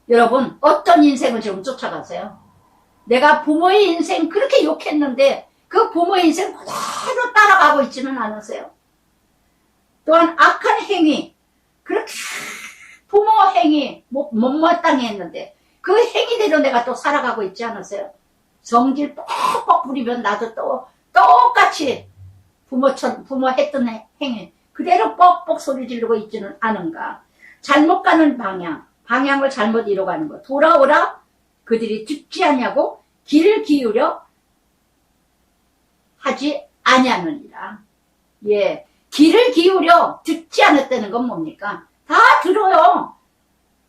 여러분 어떤 인생을 지금 쫓아가세요? 내가 부모의 인생 그렇게 욕했는데 그 부모의 인생 그대로 따라가고 있지는 않으세요? 또한 악한 행위, 그렇게 부모 행위 못마땅히 했는데 그 행위대로 내가 또 살아가고 있지 않으세요? 성질 뻑뻑 부리면 나도 또 똑같이 부모 했던 행위 그대로 뻑뻑 소리 지르고 있지는 않은가. 잘못 가는 방향을 잘못 이뤄가는 거. 돌아오라. 그들이 듣지 않냐고 귀를 기울여 하지 아니하느니라. 예, 귀를 기울여 듣지 않았다는 건 뭡니까? 다 들어요.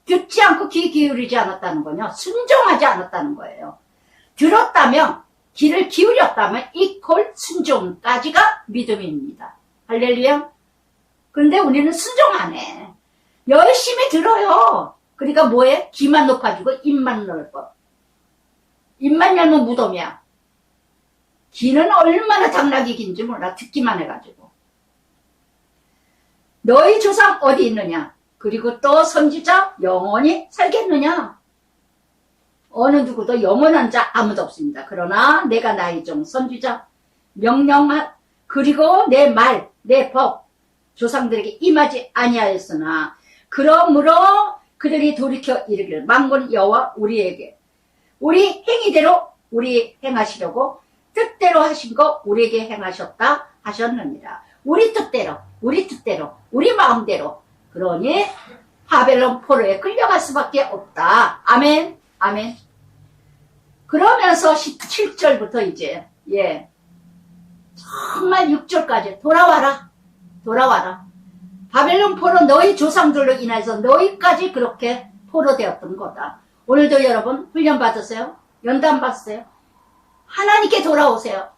듣지 않고 귀 기울이지 않았다는 거냐? 순종하지 않았다는 거예요. 들었다면, 귀를 기울였다면 이퀄 순종까지가 믿음입니다. 할렐루야. 근데 우리는 순종 안 해. 열심히 들어요. 그러니까 뭐해? 귀만 높아지고 입만 넓어. 입만 열면 무덤이야. 귀는 얼마나 당나귀 긴지 몰라. 듣기만 해가지고. 너희 조상 어디 있느냐? 그리고 또 선지자 영원히 살겠느냐? 어느 누구도 영원한 자 아무도 없습니다. 그러나 내가 나의 종 선지자 명령한 그리고 내 말, 내 법 조상들에게 임하지 아니하였으나 그러므로 그들이 돌이켜 이르기를 만군 여호와 우리에게 우리 행위대로 우리 행하시려고 뜻대로 하신 거 우리에게 행하셨다 하셨느니라. 우리 뜻대로 우리 마음대로. 그러니 바벨론 포로에 끌려갈 수밖에 없다. 아멘. 아멘. 그러면서 17절부터 이제 정말 6절까지 돌아와라. 바벨론 포로 너희 조상들로 인해서 너희까지 그렇게 포로되었던 거다. 오늘도 여러분 훈련 받으세요. 연단 받으세요. 하나님께 돌아오세요.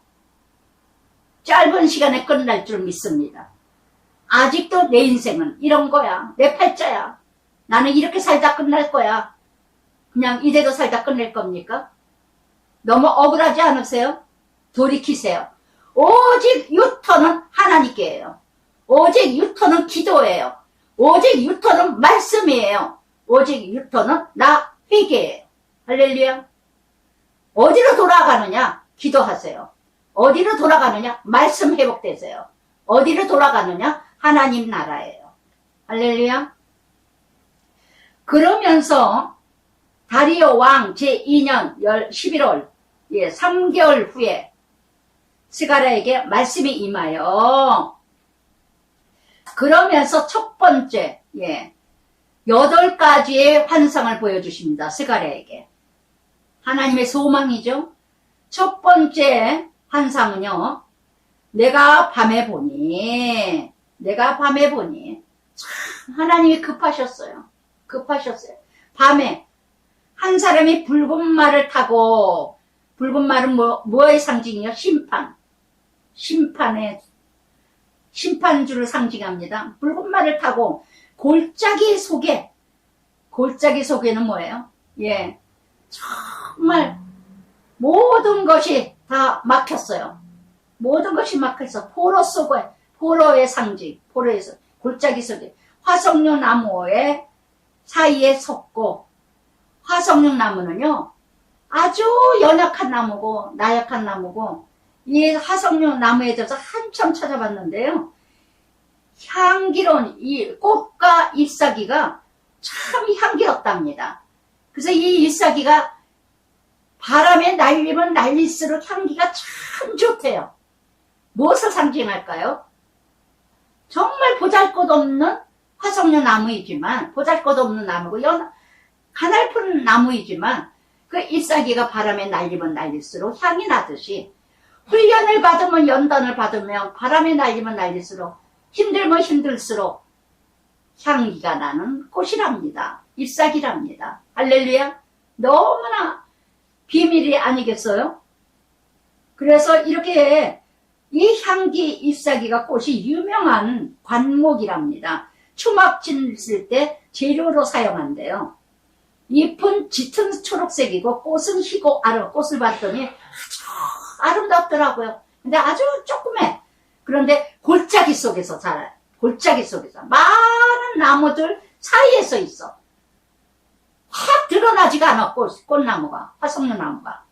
짧은 시간에 끝날 줄 믿습니다. 아직도 내 인생은 이런 거야. 내 팔자야. 나는 이렇게 살다 끝날 거야. 그냥 이대로 살다 끝낼 겁니까? 너무 억울하지 않으세요? 돌이키세요. 오직 유턴은 하나님께예요. 오직 유턴은 기도예요. 오직 유턴은 말씀이에요. 오직 유턴은 나 회개예요. 할렐루야. 어디로 돌아가느냐? 기도하세요. 어디로 돌아가느냐? 말씀 회복되세요. 어디로 돌아가느냐? 하나님 나라예요. 할렐루야. 그러면서 다리오 왕 제2년 11월 3개월 후에 스가랴에게 말씀이 임하여 그러면서 첫 번째 8가지의 환상을 보여주십니다. 스가랴에게. 하나님의 소망이죠. 첫 번째 환상은요. 내가 밤에 보니 참 하나님이 급하셨어요. 밤에 한 사람이 붉은 말을 타고, 붉은 말은 뭐의 상징이요? 심판주를 상징합니다. 붉은 말을 타고 골짜기 속에는 뭐예요? 정말 모든 것이 다 막혔어요. 모든 것이 막혀서 포로의 상징, 포로에서 골짜기 속에 화석류 나무의 사이에 섰고, 화석류 나무는요 아주 연약한 나무고 나약한 나무고, 이 화석류 나무에 대해서 한참 찾아봤는데요, 향기로운 이 꽃과 잎사귀가 참 향기롭답니다. 그래서 이 잎사귀가 바람에 날리면 날릴수록 향기가 참 좋대요. 무엇을 상징할까요? 정말 보잘것없는 화석류 나무이지만, 보잘것없는 나무고 가냘픈 나무이지만 그 잎사귀가 바람에 날리면 날릴수록 향이 나듯이, 훈련을 받으면, 연단을 받으면 바람에 날리면 날릴수록, 힘들면 힘들수록 향기가 나는 꽃이랍니다. 잎사귀랍니다. 할렐루야. 너무나 비밀이 아니겠어요? 그래서 이렇게 이 향기 잎사귀가 꽃이 유명한 관목이랍니다. 추막 짓을 때 재료로 사용한대요. 잎은 짙은 초록색이고 꽃은 희고 꽃을 봤더니 아주 아름답더라고요. 근데 아주 조그매. 그런데 골짜기 속에서 자라요. 골짜기 속에서 많은 나무들 사이에서 있어. 확 드러나지가 않아. 꽃나무가, 화석류 나무가.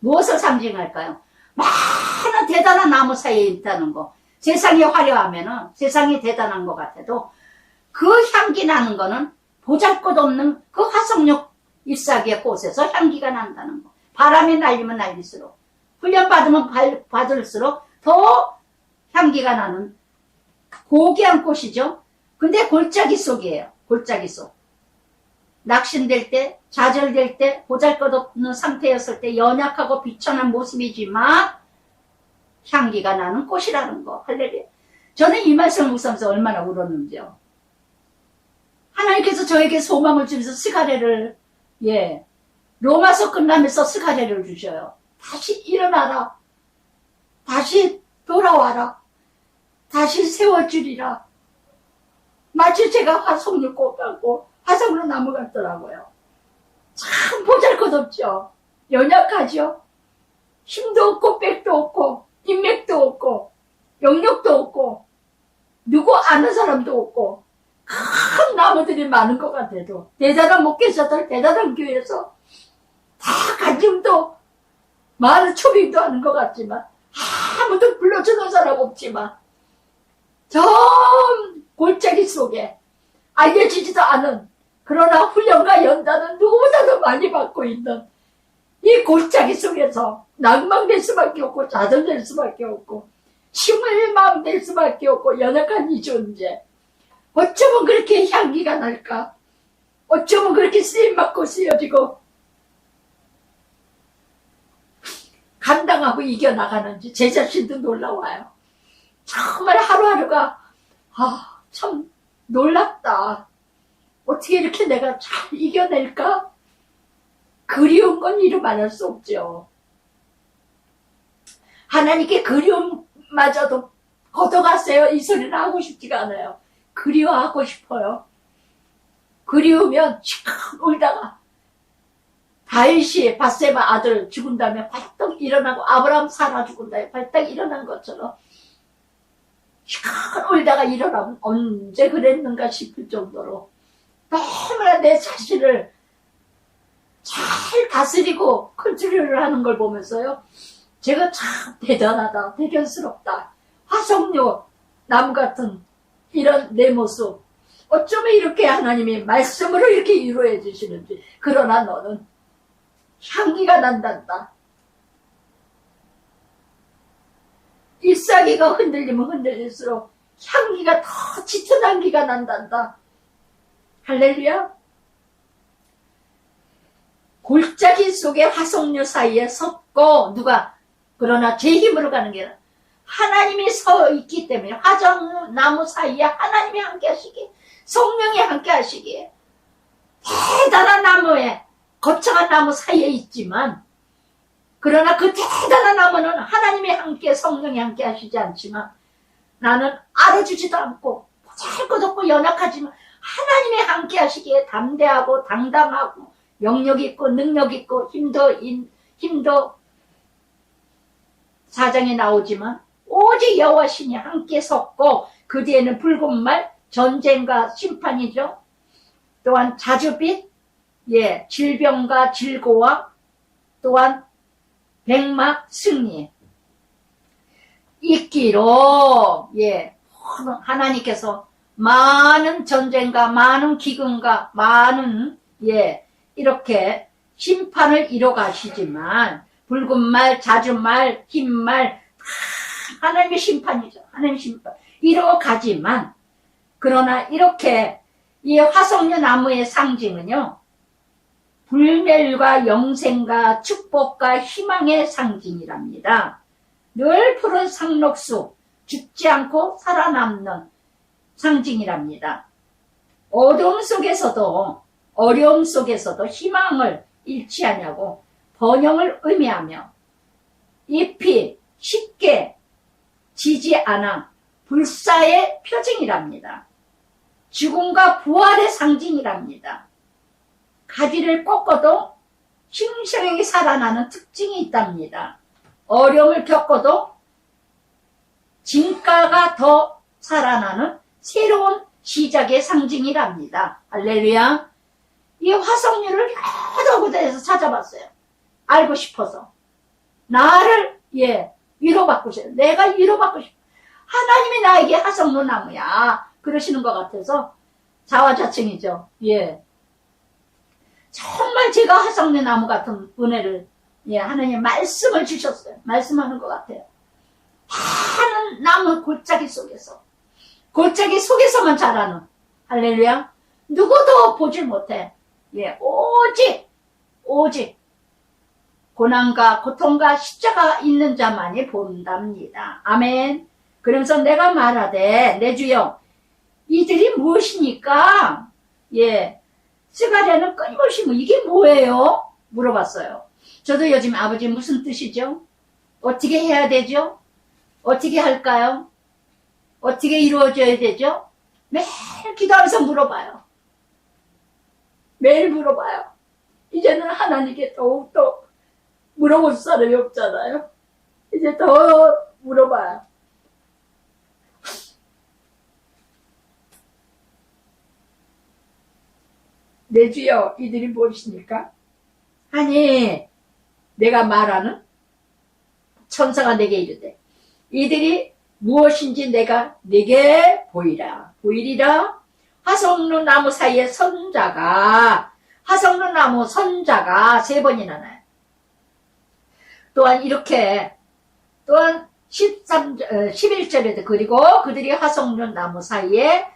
무엇을 상징할까요? 많은 대단한 나무 사이에 있다는 거. 세상이 화려하면은, 세상이 대단한 것 같아도 그 향기 나는 거는 보잘것없는 그 화석류 잎사귀의 꽃에서 향기가 난다는 거. 바람에 날리면 날릴수록, 훈련받으면 받을수록 더 향기가 나는 고귀한 꽃이죠. 근데 골짜기 속이에요. 골짜기 속. 낙심될 때, 좌절될 때, 보잘것없는 상태였을 때 연약하고 비천한 모습이지만 향기가 나는 꽃이라는 거. 할렐루야. 저는 이 말씀을 묵상하면서 얼마나 울었는지요. 하나님께서 저에게 소망을 주면서 스가랴를, 로마서 끝나면서 스가랴를 주셔요. 다시 일어나라. 다시 돌아와라. 다시 세워주리라. 마치 제가 화석류 꽃 같고 화석류 나무 같더라고요. 참 보잘것없죠. 연약하죠. 힘도 없고 백도 없고 인맥도 없고 영역도 없고 누구 아는 사람도 없고 큰 나무들이 많은 것 같아도, 대단한 목회자들, 대단한 교회에서 다 간증도 많은 초빙도 하는 것 같지만 아무도 불러주는 사람 없지만 저 골짜기 속에 알려지지도 않은, 그러나 훈련과 연단은 누구보다도 많이 받고 있는 이 골짜기 속에서 낭망될 수밖에 없고 좌절될 수밖에 없고 실망될 수밖에 없고 연약한 이 존재, 어쩌면 그렇게 향기가 날까? 어쩌면 그렇게 쓰임받고 쓰여지고 감당하고 이겨나가는지 제 자신도 놀라워요. 정말 하루하루가 참 놀랍다. 어떻게 이렇게 내가 잘 이겨낼까? 그리운 건 이루 말할 수 없죠. 하나님께 그리움마저도 걷어가세요. 이 소리는 하고 싶지가 않아요. 그리워하고 싶어요. 그리우면 씩 울다가 다윗이 밧세바 아들 죽은 다음에 발떡 일어나고, 아브라함 사라 죽은 다음에 발떡 일어난 것처럼 씩 울다가 일어나면 언제 그랬는가 싶을 정도로 너무나 내 자신을 잘 다스리고 컨트롤을 하는 걸 보면서요. 제가 참 대단하다, 대견스럽다. 화석류, 나무 같은 이런 내 모습. 어쩌면 이렇게 하나님이 말씀으로 이렇게 위로해 주시는지. 그러나 너는 향기가 난단다. 잎사귀가 흔들리면 흔들릴수록 향기가 더 짙은 향기가 난단다. 할렐루야. 골짜기 속에 화석류 사이에 섰고 누가 그러나 제 힘으로 가는 게 아니라 하나님이 서 있기 때문에 화석나무 사이에 하나님이 함께 하시기에 성령이 함께 하시기에 대단한 나무에 거창한 나무 사이에 있지만 그러나 그 대단한 나무는 하나님이 함께 성령이 함께 하시지 않지만 나는 알아주지도 않고 보잘것없고 연약하지만 하나님이 함께 하시기에 담대하고 당당하고 영력 있고 능력 있고 힘도 사장에 나오지만 오직 여호와신이 함께 섰고 그 뒤에는 붉은 말 전쟁과 심판이죠. 또한 자주빛 질병과 질고와 또한 백막 승리 있기로 하나님께서 많은 전쟁과 많은 기근과 많은 이렇게 심판을 이뤄 가시지만 붉은 말, 잦은 말, 흰 말 하나님의 심판이죠. 하나님의 심판 이뤄 가지만 그러나 이렇게 이 화석류 나무의 상징은요. 불멸과 영생과 축복과 희망의 상징이랍니다. 늘 푸른 상록수, 죽지 않고 살아남는 상징이랍니다. 어려움 속에서도 희망을 잃지 않냐고 번영을 의미하며 잎이 쉽게 지지 않아 불사의 표징이랍니다. 죽음과 부활의 상징이랍니다. 가지를 꺾어도 싱싱하게 살아나는 특징이 있답니다. 어려움을 겪어도 진가가 더 살아나는 새로운 시작의 상징이랍니다. 할렐루야. 이 화석류를 여러 곳에서 찾아봤어요. 알고 싶어서. 나를 위로받고 싶어요. 내가 위로받고 싶어요. 하나님이 나에게 화석류 나무야. 그러시는 것 같아서 자화자칭이죠. 정말 제가 화석류 나무 같은 은혜를 하나님 말씀을 주셨어요. 말씀하는 것 같아요. 많은 나무 골짜기 속에서만 자라는 할렐루야. 누구도 보질 못해. 오직 고난과 고통과 십자가 있는 자만이 본답니다. 아멘. 그러면서 내가 말하되 내 주여 이들이 무엇이니까 스가랴는 끊임없이 이게 뭐예요? 물어봤어요. 저도 요즘 아버지 무슨 뜻이죠? 어떻게 해야 되죠? 어떻게 할까요? 어떻게 이루어져야 되죠? 매일 기도하면서 물어봐요. 매일 물어봐요. 이제는 하나님께 더욱더 물어볼 사람이 없잖아요. 이제 더 물어봐요. 내 주여 이들이 무엇입니까? 하니 내가 말하는 천사가 내게 이르되 이들이 무엇인지 내가 네게 보이리라. 화석류 나무 사이에 화석류 나무 선자가 3번이나 나요. 또한 이렇게 또한 11절에도 그리고 그들이 화석류 나무 사이에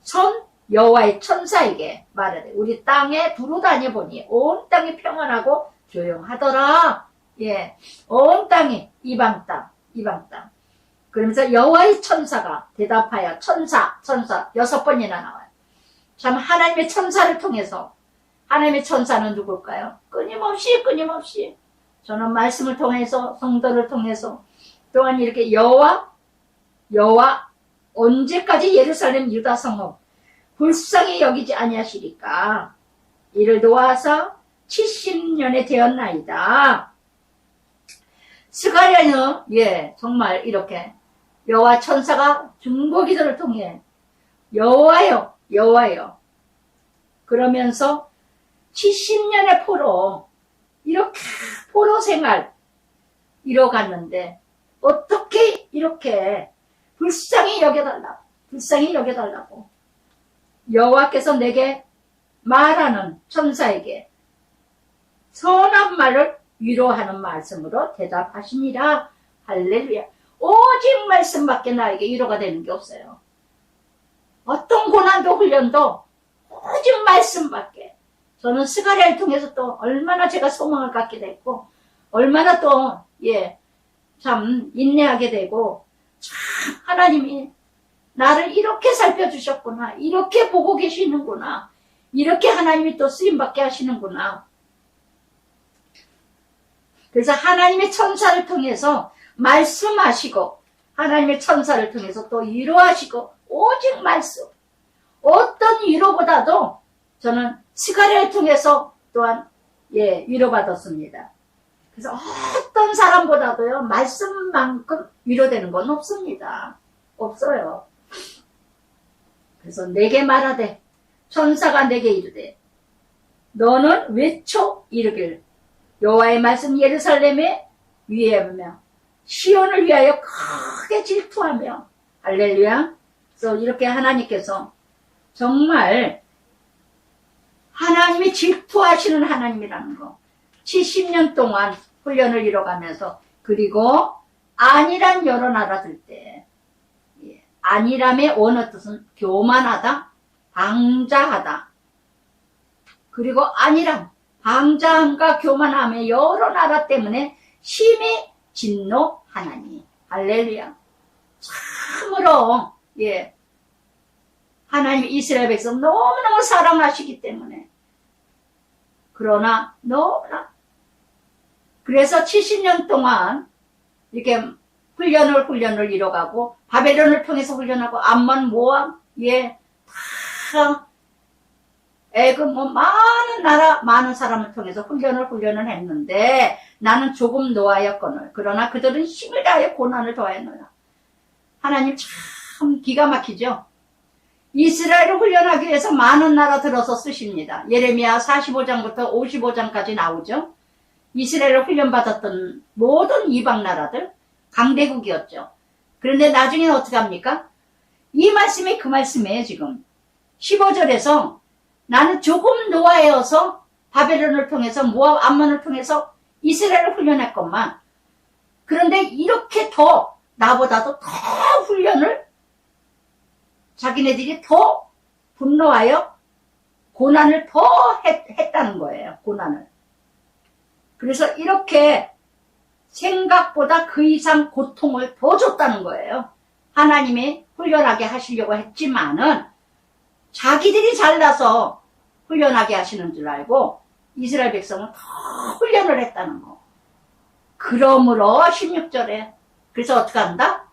선 여호와의 천사에게 말하되 우리 땅에 두루 다녀보니 온 땅이 평안하고 조용하더라. 온 땅이 이방 땅. 그러면서 여호와의 천사가 대답하여 천사 6번이나 나와요. 참 하나님의 천사를 통해서 하나님의 천사는 누굴까요? 끊임없이 저는 말씀을 통해서 성도를 통해서 또한 이렇게 여호와 언제까지 예루살렘 유다 성읍 불쌍히 여기지 아니하시리까? 이를 놓아서 70년이 되었나이다. 스가랴는 정말 이렇게 여호와 천사가 중보기도를 통해 여호와여 그러면서 70년의 포로 이렇게 포로 생활 이뤄갔는데 어떻게 이렇게 불쌍히 여겨달라고 여호와께서 내게 말하는 천사에게 선한 말을 위로하는 말씀으로 대답하시니라. 할렐루야. 오직 말씀밖에 나에게 위로가 되는 게 없어요. 어떤 고난도 훈련도 오직 말씀밖에. 저는 스가랴를 통해서 또 얼마나 제가 소망을 갖게 됐고 얼마나 또 참 인내하게 되고 참 하나님이 나를 이렇게 살펴주셨구나, 이렇게 보고 계시는구나, 이렇게 하나님이 또 쓰임받게 하시는구나. 그래서 하나님의 천사를 통해서 말씀하시고 하나님의 천사를 통해서 또 위로하시고 오직 말씀. 어떤 위로보다도 저는 스가랴를 통해서 또한 위로받았습니다. 그래서 어떤 사람보다도요 말씀만큼 위로되는 건 없습니다. 없어요. 그래서 내게 말하되 천사가 내게 이르되 너는 외쳐 이르길 여호와의 말씀 예루살렘에 위하며 시온을 위하여 크게 질투하며. 할렐루야. 그래서 이렇게 하나님께서 정말 하나님이 질투하시는 하나님이라는 거 70년 동안 훈련을 이뤄가면서 그리고 안이란 여러 나라들 때 안이람의 원어 뜻은 교만하다, 방자하다. 그리고 안이람, 방자함과 교만함의 여러 나라 때문에 심히 진노하나니. 할렐루야. 참으로 하나님 이스라엘 백성 너무너무 사랑하시기 때문에 그러나 너무나 그래서 70년 동안 이렇게 훈련을 이뤄가고 바벨론을 통해서 훈련하고 암몬, 모압, 다 애굽 많은 나라 많은 사람을 통해서 훈련을 했는데 나는 조금 노하였거늘 그러나 그들은 힘을 다하여 고난을 더하였노라. 하나님 참 기가 막히죠. 이스라엘을 훈련하기 위해서 많은 나라 들어서 쓰십니다. 예레미야 45장부터 55장까지 나오죠. 이스라엘을 훈련받았던 모든 이방 나라들 강대국이었죠. 그런데 나중에는 어떻게 합니까? 이 말씀이 그 말씀이에요. 지금 15절에서 나는 조금 노아여서 바벨론을 통해서 모압 암몬을 통해서 이스라엘을 훈련했건만 그런데 이렇게 더 나보다도 더 훈련을 자기네들이 더 분노하여 고난을 더 했다는 거예요. 고난을. 그래서 이렇게 생각보다 그 이상 고통을 더 줬다는 거예요. 하나님이 훈련하게 하시려고 했지만은 자기들이 잘나서 훈련하게 하시는 줄 알고 이스라엘 백성은 더 훈련을 했다는 거. 그러므로 16절에 그래서 어떻게 한다?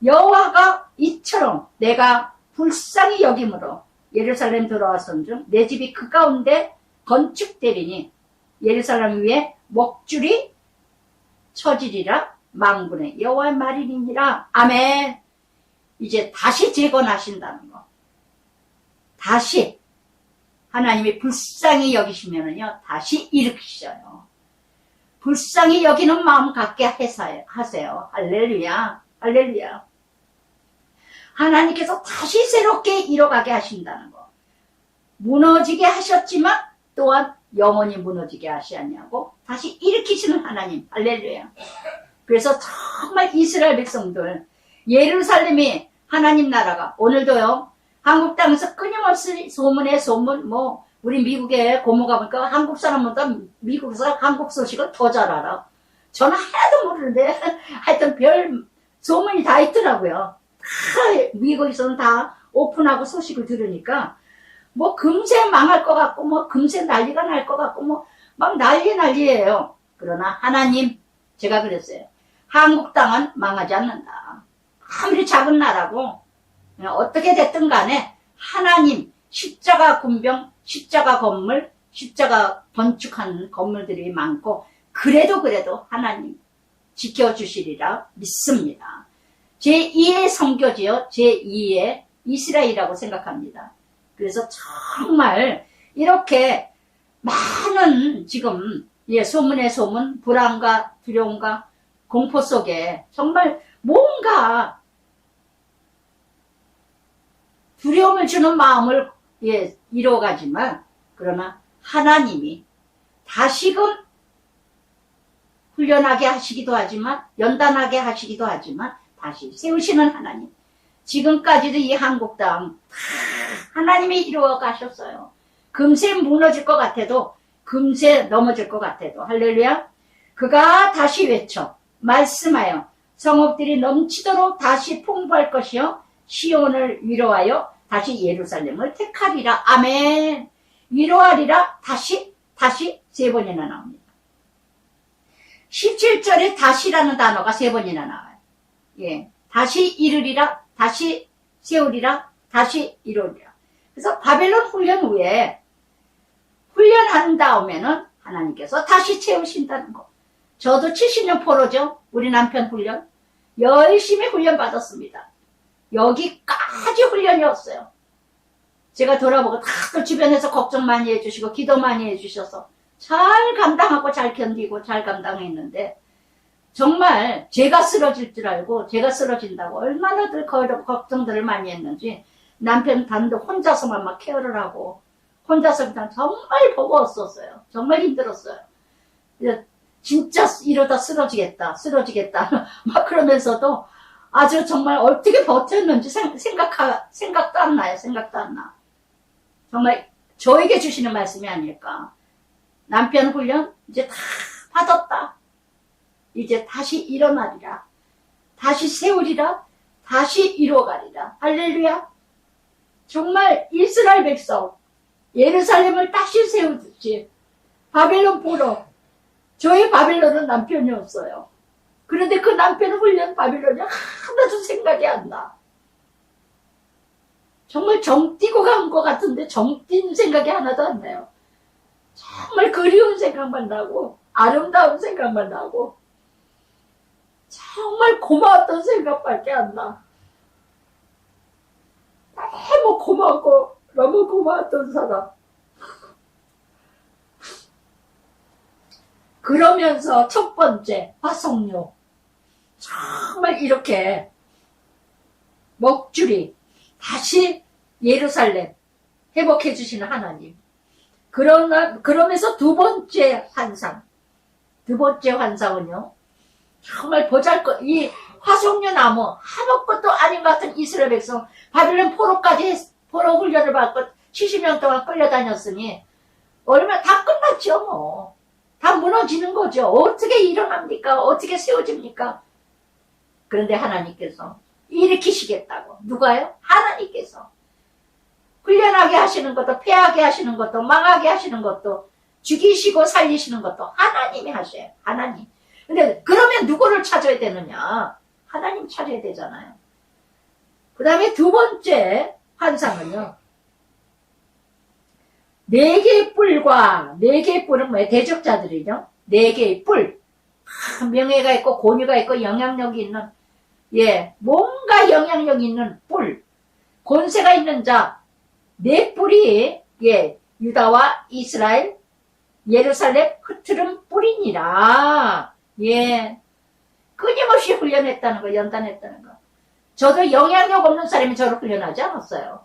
여호와가 이처럼 내가 불쌍히 여김으로 예루살렘 돌아왔은즉 내 집이 그 가운데 건축되리니 예루살렘 위에 먹줄이 처지리라 망군의 여호와의 말이니라. 아멘. 이제 다시 재건하신다는 거. 다시 하나님이 불쌍히 여기시면은요 다시 일으키셔요. 불쌍히 여기는 마음 갖게 하세요. 할렐루야. 할렐루야. 하나님께서 다시 새롭게 이뤄가게 하신다는 거. 무너지게 하셨지만 또한 영원히 무너지게 하시냐고 다시 일으키시는 하나님. 할렐루야. 그래서 정말 이스라엘 백성들 예루살렘이 하나님 나라가 오늘도요 한국 땅에서 끊임없이 소문 우리 미국에 고모가 보니까 한국 사람보다 미국에서 한국 소식을 더 잘 알아. 저는 하나도 모르는데 하여튼 별 소문이 다 있더라고요. 다 미국에서는 다 오픈하고 소식을 들으니까 금세 망할 것 같고 금세 난리가 날 것 같고 막 난리예요. 그러나 하나님 제가 그랬어요. 한국 땅은 망하지 않는다. 아무리 작은 나라고 어떻게 됐든 간에 하나님 십자가 군병, 십자가 건물, 십자가 건축한 건물들이 많고 그래도 하나님 지켜주시리라 믿습니다. 제2의 선교지요. 제2의 이스라엘이라고 생각합니다. 그래서 정말 이렇게 많은 지금 예, 소문의 소문, 불안과 두려움과 공포 속에 정말 뭔가 두려움을 주는 마음을 예, 이뤄가지만 그러나 하나님이 다시금 훈련하게 하시기도 하지만 연단하게 하시기도 하지만 다시 세우시는 하나님. 지금까지도 이 한국 땅 하나님이 이루어 가셨어요. 금세 무너질 것 같아도 금세 넘어질 것 같아도 할렐루야. 그가 다시 외쳐 말씀하여 성읍들이 넘치도록 다시 풍부할 것이요 시온을 위로하여 다시 예루살렘을 택하리라. 아멘. 위로하리라. 다시 세 번이나 나옵니다. 17절에 다시라는 단어가 세 번이나 나와요. 예, 다시 이르리라, 다시 세우리라, 다시 이루리라. 그래서 바벨론 훈련 후에 훈련한 다음에는 하나님께서 다시 채우신다는 거. 저도 70년 포로죠. 우리 남편 훈련. 열심히 훈련 받았습니다. 여기까지 훈련이었어요. 제가 돌아보고 다들 주변에서 걱정 많이 해주시고 기도 많이 해주셔서 잘 감당하고 잘 견디고 잘 감당했는데 정말 제가 쓰러질 줄 알고 제가 쓰러진다고 얼마나들 걱정들을 많이 했는지 남편 단독 혼자서만 막 케어를 하고 혼자서 그냥 정말 버거웠었어요. 정말 힘들었어요. 진짜 이러다 쓰러지겠다 막 그러면서도 아주 정말 어떻게 버텼는지 생각도 안 나요. 생각도 안 나. 정말 저에게 주시는 말씀이 아닐까. 남편 훈련 이제 다 받았다. 이제 다시 일어나리라. 다시 세우리라. 다시 이루어가리라. 할렐루야. 정말 이스라엘 백성 예루살렘을 다시 세우듯이 바벨론 보러 저희 바벨론은 남편이 없어요. 그런데 그 남편 훈련 바벨론이 하나도 생각이 안 나. 정말 정 띄고 간 것 같은데 정 띈 생각이 하나도 안 나요. 정말 그리운 생각만 나고 아름다운 생각만 나고 정말 고마웠던 생각밖에 안 나. 너무 고맙고 너무 고마웠던 사람. 그러면서 첫 번째 화석료 정말 이렇게 먹줄이 다시 예루살렘 회복해 주시는 하나님. 그러면서 두 번째 환상은요 정말 보잘것 이 화석류 나무 아무것도 아닌 것 같은 이스라엘 백성 바빌론 포로 훈련을 받고 70년 동안 끌려다녔으니 얼마나 다 끝났죠. 뭐 다 무너지는 거죠. 어떻게 일어납니까? 어떻게 세워집니까? 그런데 하나님께서 일으키시겠다고. 누가요? 하나님께서 훈련하게 하시는 것도 패하게 하시는 것도 망하게 하시는 것도 죽이시고 살리시는 것도 하나님이 하셔요. 하나님. 근데 그러면 누구를 찾아야 되느냐? 하나님 찾아야 되잖아요. 그 다음에 두 번째 환상은요. 4개의 뿔과 4개의 뿔은 뭐예요? 대적자들이죠. 4개의 뿔. 명예가 있고 권위가 있고 영향력이 있는 뭔가 영향력 있는 뿔. 권세가 있는 자. 4뿔이 유다와 이스라엘 예루살렘 흐트름 뿔이니라. 끊임없이 훈련했다는 거, 연단했다는 거. 저도 영향력 없는 사람이 저를 훈련하지 않았어요.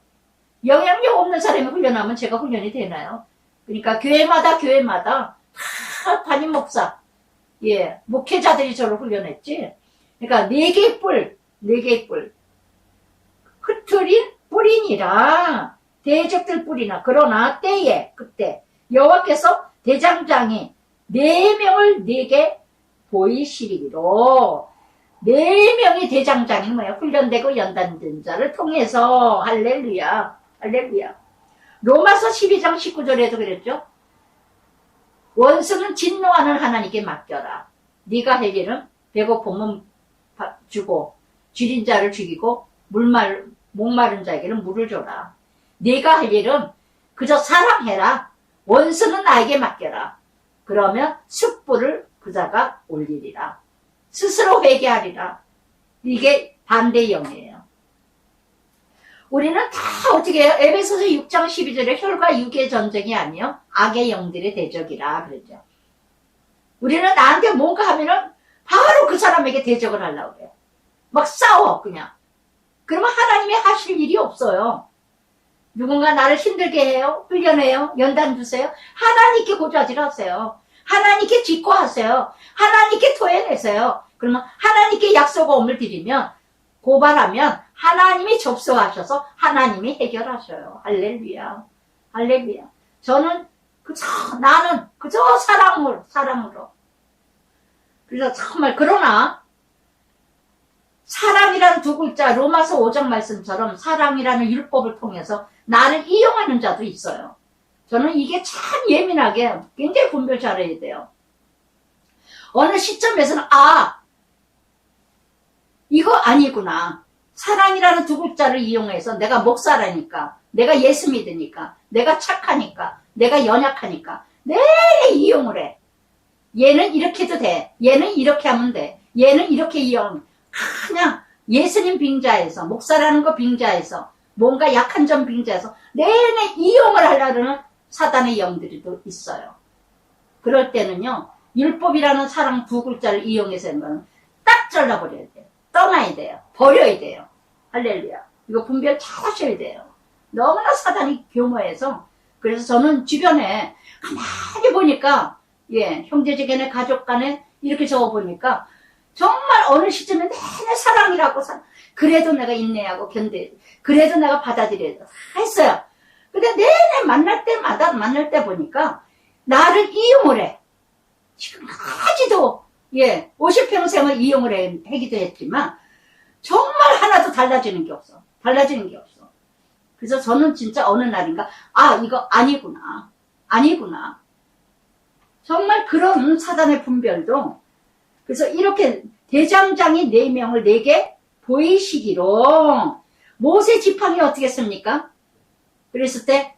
영향력 없는 사람이 훈련하면 제가 훈련이 되나요? 그러니까 교회마다 다 담임 목사, 목회자들이 저를 훈련했지. 그러니까 4개의 뿔. 흩트린 뿔이니라. 대적들 뿔이나. 그러나 그때 여호와께서 대장장이 4명을 내게 보이시리로. 4명의 대장장이 뭐야? 훈련되고 연단된 자를 통해서. 할렐루야. 로마서 12장 19절에도 그랬죠. 원수는 진노하는 하나님께 맡겨라. 네가 할 일은 배고픔은 주고 줄인 자를 죽이고 목마른 자에게는 물을 줘라. 네가 할 일은 그저 사랑해라. 원수는 나에게 맡겨라. 그러면 숯불을 그자가 올리리라. 스스로 회개하리라. 이게 반대의 영이에요. 우리는 다 어떻게 해요? 에베소서 6장 12절에 혈과 육의 전쟁이 아니요 악의 영들의 대적이라 그랬죠. 우리는 나한테 뭔가 하면은 바로 그 사람에게 대적을 하려고 그래요. 막 싸워, 그냥. 그러면 하나님이 하실 일이 없어요. 누군가 나를 힘들게 해요? 훈련해요? 연단 주세요? 하나님께 고자질하세요. 하나님께 직고하세요. 하나님께 토해내세요. 그러면 하나님께 약속음을 드리면, 고발하면 하나님이 접수하셔서 하나님이 해결하셔요. 할렐루야. 할렐루야. 나는 그저 사랑으로. 그래서 정말, 그러나, 사랑이라는 두 글자, 로마서 5장 말씀처럼 사랑이라는 율법을 통해서 나를 이용하는 자도 있어요. 저는 이게 참 예민하게 굉장히 분별 잘해야 돼요. 어느 시점에서는, 이거 아니구나. 사랑이라는 두 글자를 이용해서 내가 목사라니까, 내가 예수 믿으니까, 내가 착하니까, 내가 연약하니까, 내내 이용을 해. 얘는 이렇게 해도 돼. 얘는 이렇게 하면 돼. 얘는 이렇게 이용. 그냥 예수님 빙자에서, 목사라는 거 빙자에서, 뭔가 약한 점 빙자에서 내내 이용을 하려는 사단의 영들이 또 있어요. 그럴 때는요, 율법이라는 사랑 두 글자를 이용해서 하는 딱 잘라버려야 돼요. 떠나야 돼요. 버려야 돼요. 할렐루야. 이거 분별 잘 하셔야 돼요. 너무나 사단이 교모해서. 그래서 저는 주변에 가만히 보니까, 형제지간에 가족 간에 이렇게 적어보니까 정말 어느 시점에 내내 사랑이라고 그래도 내가 인내하고 그래도 내가 받아들여야 했어요. 근데 내내 만날 때 보니까 나를 이용을 해. 지금까지도 50평생을 이용을 하기도 했지만 정말 하나도 달라지는 게 없어. 그래서 저는 진짜 어느 날인가 이거 아니구나. 정말 그런 사단의 분별도, 그래서 이렇게 대장장이 4명을 내게 보이시기로, 모세 지팡이 어떻게 씁니까? 그랬을 때,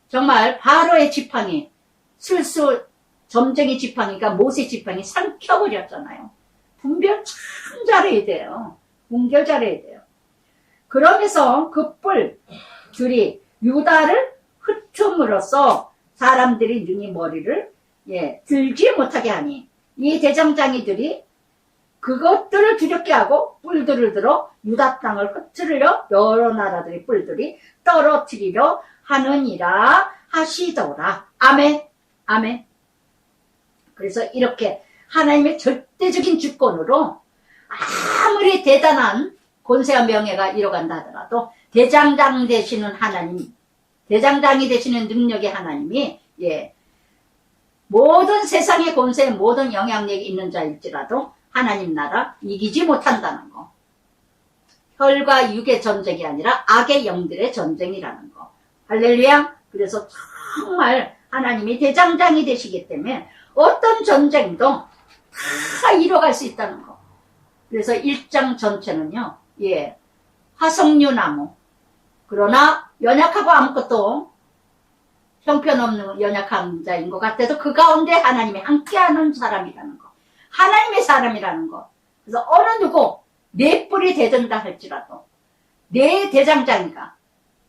정말 바로의 지팡이, 술술 점쟁이 지팡이가 모세 지팡이 삼켜버렸잖아요. 분별 참 잘해야 돼요. 분별 잘해야 돼요. 그러면서 그 뿔들이 유다를 흩음으로써 사람들이 능히 머리를 들지 못하게 하니, 이 대장장이들이 그것들을 두렵게 하고 뿔들을 들어 유다 땅을 흩트리려 여러 나라들의 뿔들이 떨어뜨리려 하느니라 하시더라. 아멘. 아멘. 그래서 이렇게 하나님의 절대적인 주권으로 아무리 대단한 권세와 명예가 이뤄간다 하더라도 대장장 되시는 하나님, 대장장이 되시는 능력의 하나님이 모든 세상의 권세에 모든 영향력이 있는 자일지라도 하나님 나라 이기지 못한다는 거. 혈과 육의 전쟁이 아니라 악의 영들의 전쟁이라는 거. 할렐루야. 그래서 정말 하나님이 대장장이 되시기 때문에 어떤 전쟁도 다 이뤄갈 수 있다는 거. 그래서 1장 전체는요, 화석류나무. 그러나 연약하고 아무것도 형편없는 연약한 자인 것 같아도 그 가운데 하나님이 함께하는 사람이라는 거. 하나님의 사람이라는 거. 그래서 어느 누구 내 뿔이 대든다 할지라도 내 대장장이가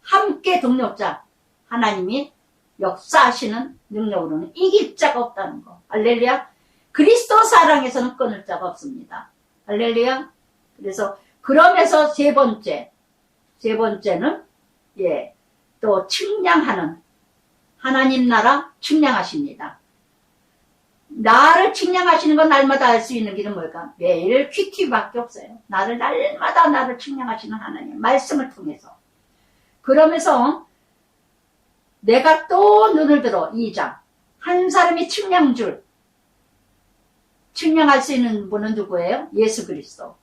함께 동력자 하나님이 역사하시는 능력으로는 이길 자가 없다는 거. 할렐루야. 그리스도 사랑에서는 끊을 자가 없습니다. 할렐루야. 그래서 그러면서 세 번째는 또 측량하는 하나님 나라 측량하십니다. 나를 측량하시는 건 날마다 알 수 있는 길은 뭘까? 매일 퀴퀴밖에 없어요. 날마다 나를 측량하시는 하나님 말씀을 통해서. 그러면서 내가 또 눈을 들어 2장 한 사람이 측량할 수 있는 분은 누구예요? 예수 그리스도.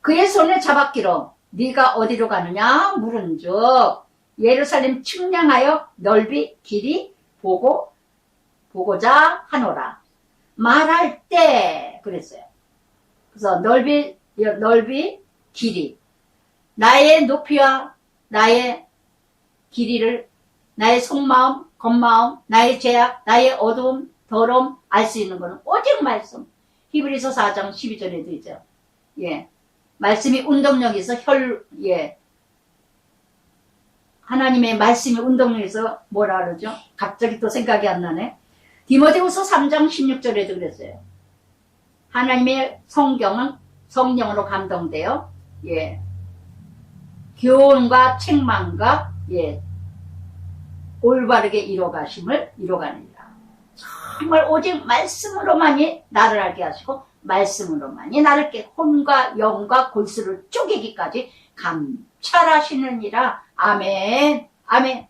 그의 손을 잡았기로 네가 어디로 가느냐 물은즉 예루살렘 측량하여 넓이 길이 보고자 하노라. 말할 때 그랬어요. 그래서 넓이 길이 나의 높이와 나의 길이를 나의 속마음 겉마음 나의 죄악 나의 어두움 더러움 알 수 있는 것은 오직 말씀. 히브리서 4장 12절에도 있죠. 말씀이 운동력이 있어 하나님의 말씀이 운동력이 있어 뭐라 그러죠? 갑자기 또 생각이 안 나네. 디모데후서 3장 16절에도 그랬어요. 하나님의 성경은 성령으로 감동되어 예, 교훈과 책망과 예, 올바르게 이뤄가느니라. 정말 오직 말씀으로만이 나를 알게 하시고 말씀으로만이 나를 혼과 영과 골수를 쪼개기까지 감찰하시느니라. 아멘. 아멘.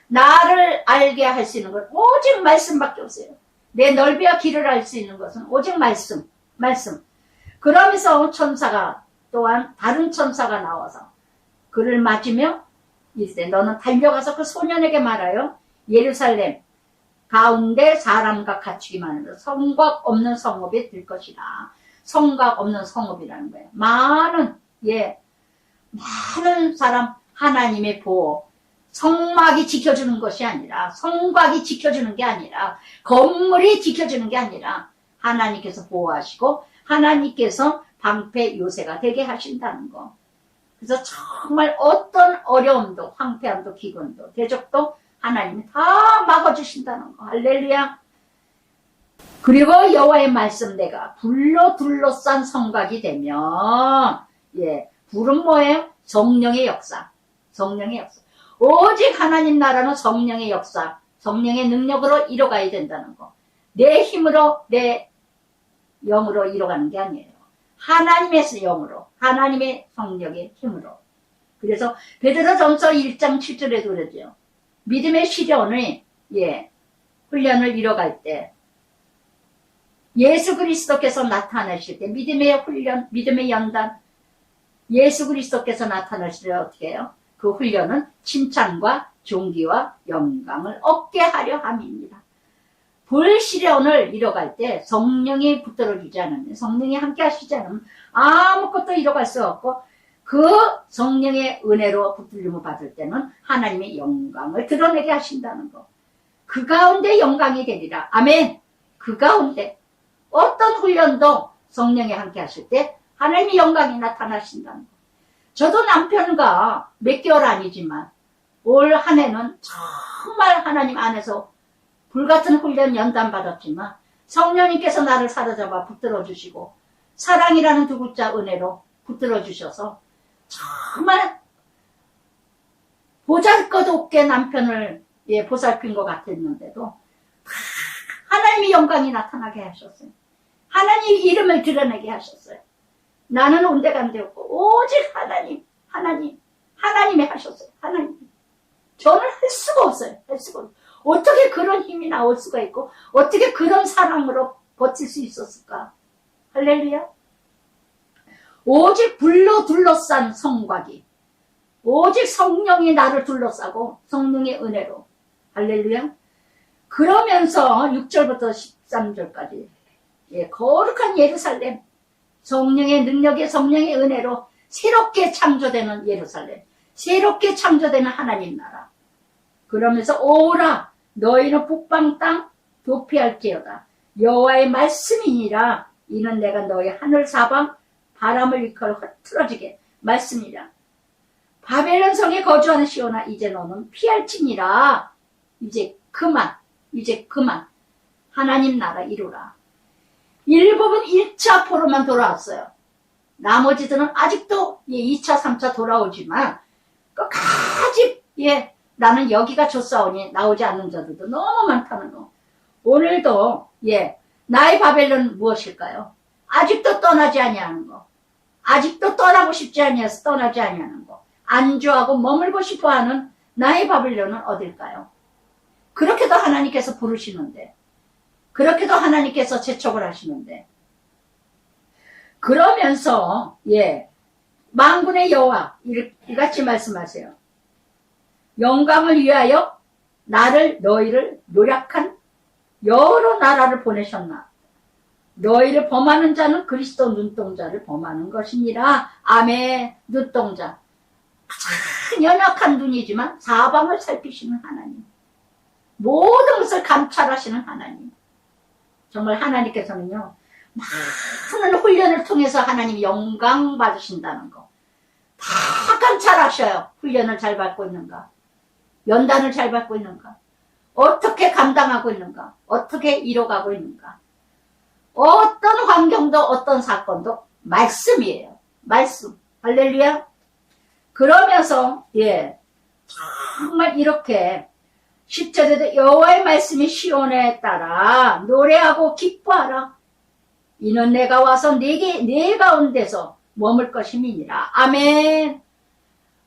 나를 알게 할 수 있는 건 오직 말씀밖에 없어요. 내 넓이와 길을 알 수 있는 것은 오직 말씀. 그러면서 천사가 또한 다른 천사가 나와서 그를 맞으며 이르되 너는 달려가서 그 소년에게 말하여 예루살렘 가운데 사람과 갖추기 많으로 성곽 없는 성읍이 될 것이라. 성곽 없는 성읍이라는 거예요. 많은 사람 하나님의 보호, 성막이 지켜주는 것이 아니라, 성곽이 지켜주는 게 아니라, 건물이 지켜주는 게 아니라 하나님께서 보호하시고 하나님께서 방패 요새가 되게 하신다는 거. 그래서 정말 어떤 어려움도 황폐함도 기근도 대적도 하나님이 다 막아주신다는 거. 할렐루야. 그리고 여호와의 말씀 내가 불로 둘러싼 성곽이 되면 불은 뭐예요? 성령의 역사. 오직 하나님 나라는 성령의 역사, 성령의 능력으로 이뤄가야 된다는 거. 내 힘으로 내 영으로 이뤄가는 게 아니에요. 하나님의 영으로, 하나님의 성령의 힘으로. 그래서 베드로전서 1장 7절에도 그러죠. 믿음의 시련의 훈련을 이뤄갈 때 예수 그리스도께서 나타나실 때 믿음의 훈련, 믿음의 연단, 예수 그리스도께서 나타나실 때 어떻게 해요? 그 훈련은 칭찬과 존귀와 영광을 얻게 하려 함입니다. 불시련을 이뤄갈 때 성령이 붙들어주지 않으면, 성령이 함께 하시지 않으면 아무것도 이뤄갈 수 없고, 그 성령의 은혜로 붙들림을 받을 때는 하나님의 영광을 드러내게 하신다는 거. 그 가운데 영광이 되리라. 아멘. 그 가운데 어떤 훈련도 성령이 함께 하실 때 하나님의 영광이 나타나신다는 거. 저도 남편과 몇 개월 아니지만 올 한 해는 정말 하나님 안에서 불같은 훈련 연단 받았지만 성령님께서 나를 사로잡아 붙들어 주시고 사랑이라는 두 글자 은혜로 붙들어 주셔서 정말 보잘것없게 남편을 보살핀 것 같았는데도 하나님의 영광이 나타나게 하셨어요. 하나님의 이름을 드러내게 하셨어요. 나는 온데간데 없고 오직 하나님이 하셨어요. 하나님. 저는 할 수가 없어요. 어떻게 그런 힘이 나올 수가 있고 어떻게 그런 사랑으로 버틸 수 있었을까? 할렐루야. 오직 불로 둘러싼 성곽이, 오직 성령이 나를 둘러싸고 성령의 은혜로. 할렐루야. 그러면서 6절부터 13절까지 거룩한 예루살렘, 성령의 능력의 성령의 은혜로 새롭게 창조되는 예루살렘, 새롭게 창조되는 하나님 나라. 그러면서 오라 너희는 북방 땅 도피할지어다. 여호와의 말씀이니라. 이는 내가 너희 하늘 사방 바람을 일컬어 흐트러지게 말씀이라. 바벨론 성에 거주하는 시온아 이제 너는 피할지니라. 이제 그만 하나님 나라 이루라. 일곱은 1차 포로만 돌아왔어요. 나머지들은 아직도 2차 3차 돌아오지만 끝까지 나는 여기가 좋사오니 나오지 않는 자들도 너무 많다는 거. 오늘도 나의 바벨론은 무엇일까요? 아직도 떠나지 아니하는 거. 아직도 떠나고 싶지 아니해서 떠나지 아니하는 거. 안주하고 머물고 싶어하는 나의 바벨론은 어딜까요? 그렇게도 하나님께서 부르시는데, 그렇게도 하나님께서 재촉을 하시는데, 그러면서 만군의 여호와 이같이 말씀하세요. 영광을 위하여 너희를 노력한 여러 나라를 보내셨나. 너희를 범하는 자는 그리스도 눈동자를 범하는 것이니라. 아멘. 눈동자. 가장 연약한 눈이지만 사방을 살피시는 하나님. 모든 것을 감찰하시는 하나님. 정말 하나님께서는요, 많은 훈련을 통해서 하나님이 영광 받으신다는 거. 다 감찰하셔요. 훈련을 잘 받고 있는가? 연단을 잘 받고 있는가? 어떻게 감당하고 있는가? 어떻게 이뤄가고 있는가? 어떤 환경도 어떤 사건도 말씀이에요. 말씀. 할렐루야. 그러면서 정말 이렇게 10절에도 여호와의 말씀이 시온에 따라 노래하고 기뻐하라. 이는 내가 와서 네 가운데서 머물 것임이니라. 아멘.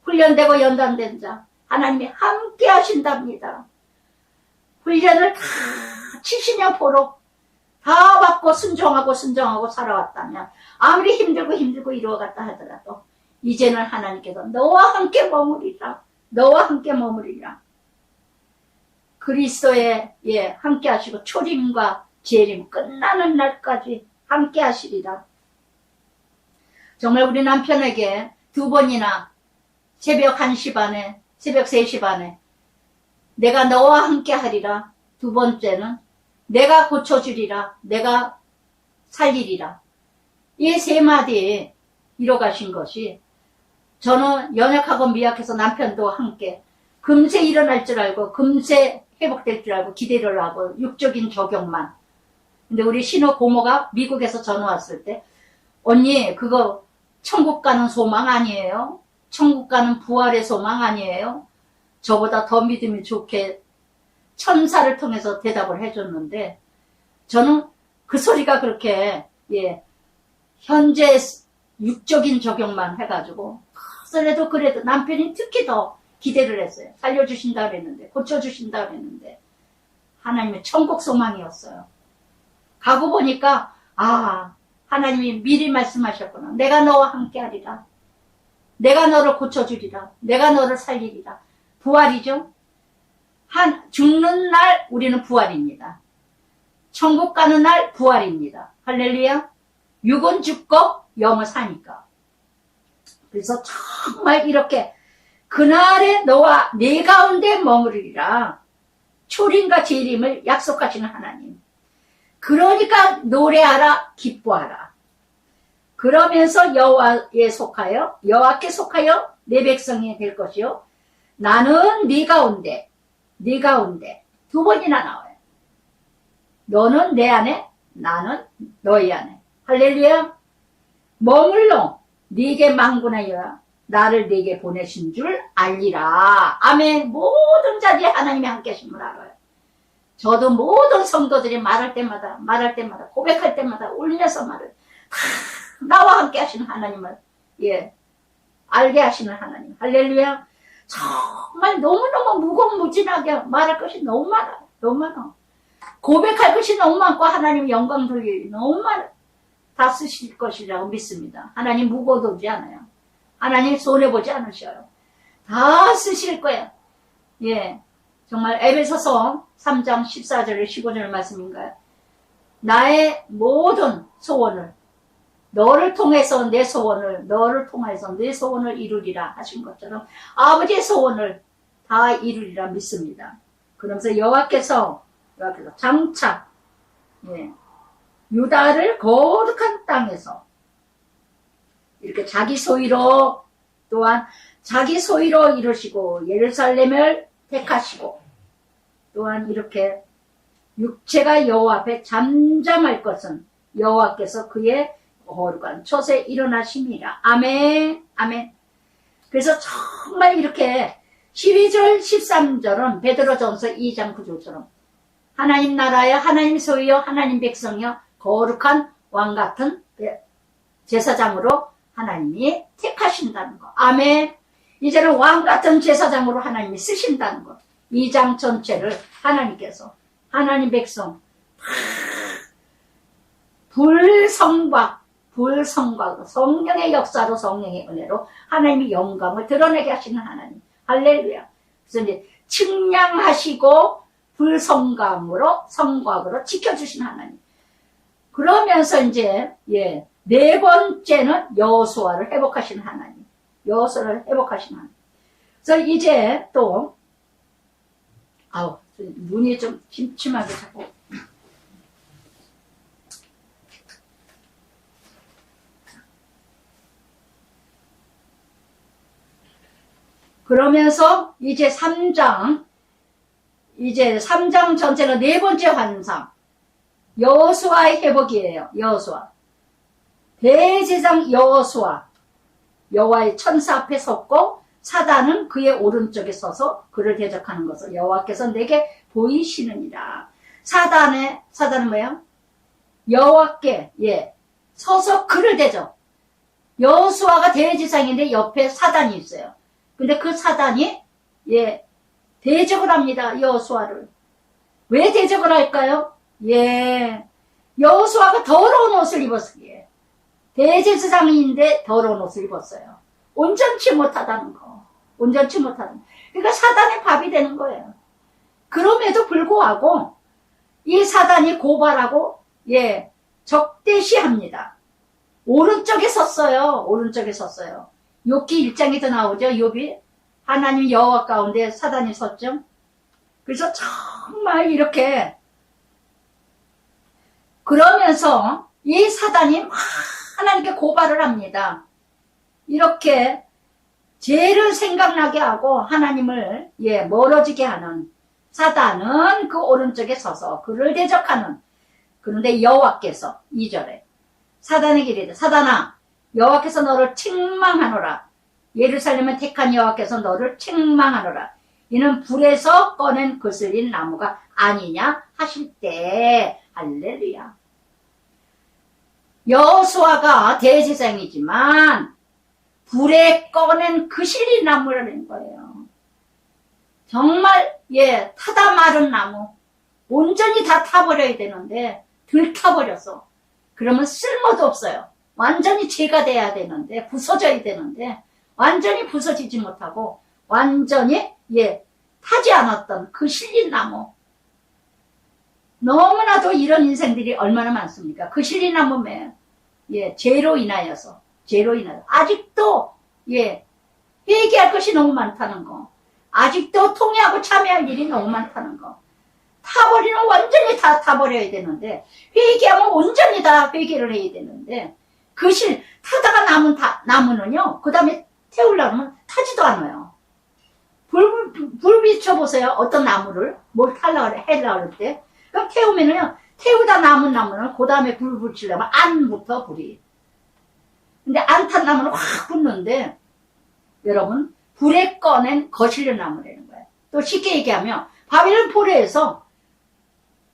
훈련되고 연단된 자 하나님이 함께 하신답니다. 훈련을 다 70년 포로 다 받고 순종하고 살아왔다면 아무리 힘들고 이루어갔다 하더라도 이제는 하나님께서 너와 함께 머무리라. 너와 함께 머무리라. 그리스도에 함께 하시고 초림과 재림 끝나는 날까지 함께 하시리라. 정말 우리 남편에게 2번이나 새벽 1시 반에 새벽 3시 반에 내가 너와 함께 하리라. 2번째는 내가 고쳐주리라. 내가 살리리라. 이 3마디 이뤄가신 것이 저는 연약하고 미약해서 남편도 함께 금세 일어날 줄 알고 금세 회복될 줄 알고 기대를 하고 육적인 적용만. 근데 우리 신호 고모가 미국에서 전화 왔을 때 언니 그거 천국 가는 소망 아니에요? 천국 가는 부활의 소망 아니에요? 저보다 더 믿음이 좋게 천사를 통해서 대답을 해줬는데 저는 그 소리가 그렇게 현재 육적인 적용만 해가지고 그래도 남편이 특히 더 기대를 했어요. 살려주신다 그랬는데 고쳐주신다 그랬는데 하나님의 천국 소망이었어요. 가고 보니까 하나님이 미리 말씀하셨구나. 내가 너와 함께 하리라. 내가 너를 고쳐주리라. 내가 너를 살리리라. 부활이죠. 죽는 날 우리는 부활입니다. 천국 가는 날 부활입니다. 할렐루야. 육은 죽고 영은 사니까. 그래서 정말 이렇게 그날에 너와 내 가운데 머무르리라. 초림과 재림을 약속하시는 하나님. 그러니까 노래하라 기뻐하라. 그러면서 여호와께 속하여 내 백성이 될 것이요. 나는 네 가운데 2번이나 나와요. 너는 내 안에 나는 너희 안에. 할렐루야. 머물러 네게 망군하여 나를 네게 보내신 줄 알리라. 아멘. 모든 자들이 하나님이 함께 하심을 알아요. 저도 모든 성도들이 말할 때마다 고백할 때마다 울려서 말을 나와 함께 하시는 하나님을 알게 하시는 하나님. 할렐루야. 정말 너무너무 무궁무진하게 말할 것이 너무 많아. 고백할 것이 너무 많고 하나님 영광 돌릴 일이 너무 많아. 다 쓰실 것이라고 믿습니다. 하나님 무거워두지 않아요. 하나님 손해보지 않으셔요. 다 쓰실 거예요. 정말 에베소서 3장 14절 15절 말씀인가요? 나의 모든 소원을 너를 통해서 내 소원을 이루리라 하신 것처럼 아버지의 소원을 다 이루리라 믿습니다. 그러면서 여호와께서 장차 유다를 거룩한 땅에서 이렇게 자기 소유로 이루시고 예루살렘을 택하시고 또한 이렇게 육체가 여호와 앞에 잠잠할 것은 여호와께서 그의 거룩한 촛에 일어나심이라. 아멘. 아멘. 그래서 정말 이렇게 12절 13절은 베드로전서 2장 9절처럼 하나님 나라여 하나님 소유여 하나님 백성여 거룩한 왕같은 제사장으로 하나님이 택하신다는 거. 아멘. 이제는 왕같은 제사장으로 하나님이 쓰신다는 거. 2장 전체를 하나님께서 하나님 백성 불성과 성령의 역사로 성령의 은혜로 하나님의 영광을 드러내게 하시는 하나님. 할렐루야. 그래서 이제 측량하시고 성곽으로 지켜주신 하나님. 그러면서 이제 네 번째는 여호수아를 회복하시는 하나님. 그래서 이제 또 눈이 좀 침침하게 자꾸. 그러면서 이제 3장 이제 3장 전체는 네 번째 환상. 여호수아의 회복이에요. 여호수아. 대제사장 여호수아. 여호와의 천사 앞에 섰고 사단은 그의 오른쪽에 서서 그를 대적하는 것을 여호와께서 내게 보이시느니라. 사단은 뭐예요? 여호와께 서서 그를 대적. 여호수아가 대제사장인데 옆에 사단이 있어요. 근데 그 사단이 대적을 합니다. 여호수아를. 왜 대적을 할까요? 여호수아가 더러운 옷을 입었기에. 대제사장인데 더러운 옷을 입었어요. 온전치 못하다는 거. 온전치 못하다는 거. 그러니까 사단의 밥이 되는 거예요. 그럼에도 불구하고 이 사단이 고발하고 적대시합니다. 오른쪽에 섰어요. 오른쪽에 섰어요. 욥기 1장에도 나오죠. 욥이 하나님 여호와 가운데 사단이 섰죠. 그래서 정말 이렇게 그러면서 이 사단이 막 하나님께 고발을 합니다. 이렇게 죄를 생각나게 하고 하나님을 멀어지게 하는 사단은 그 오른쪽에 서서 그를 대적하는. 그런데 여호와께서 2절에 사단에게 이르되 사단아 여호와께서 너를 책망하노라. 예루살렘을 택한 여호와께서 너를 책망하노라. 이는 불에서 꺼낸 거슬린 나무가 아니냐 하실 때 할렐루야. 여호수아가 대제사장이지만 불에 꺼낸 거슬린 나무라는 거예요. 정말 타다 마른 나무 온전히 다 타버려야 되는데 들타버렸어. 그러면 쓸모도 없어요. 완전히 죄가 돼야 되는데 부서져야 되는데 완전히 부서지지 못하고 완전히 타지 않았던 그 실린 나무. 너무나도 이런 인생들이 얼마나 많습니까? 그 실린 나무에 죄로 인하여서 아직도 회개할 것이 너무 많다는 거. 아직도 통회하고 참여할 일이 너무 많다는 거. 타버리면 완전히 다 타버려야 되는데 회개하면 온전히 다 회개를 해야 되는데 타다가 남으면요 그 다음에 태우려면 타지도 않아요. 불 비춰보세요. 어떤 나무를 뭘 하려고 할 때 그럼 태우면은요 태우다 남은 나무는 그 다음에 불 붙이려면 안 붙어 불이. 근데 안 탄 나무는 확 붙는데 여러분 불에 꺼낸 거실려 나무라는 거예요. 또 쉽게 얘기하면 바벨론 포로에서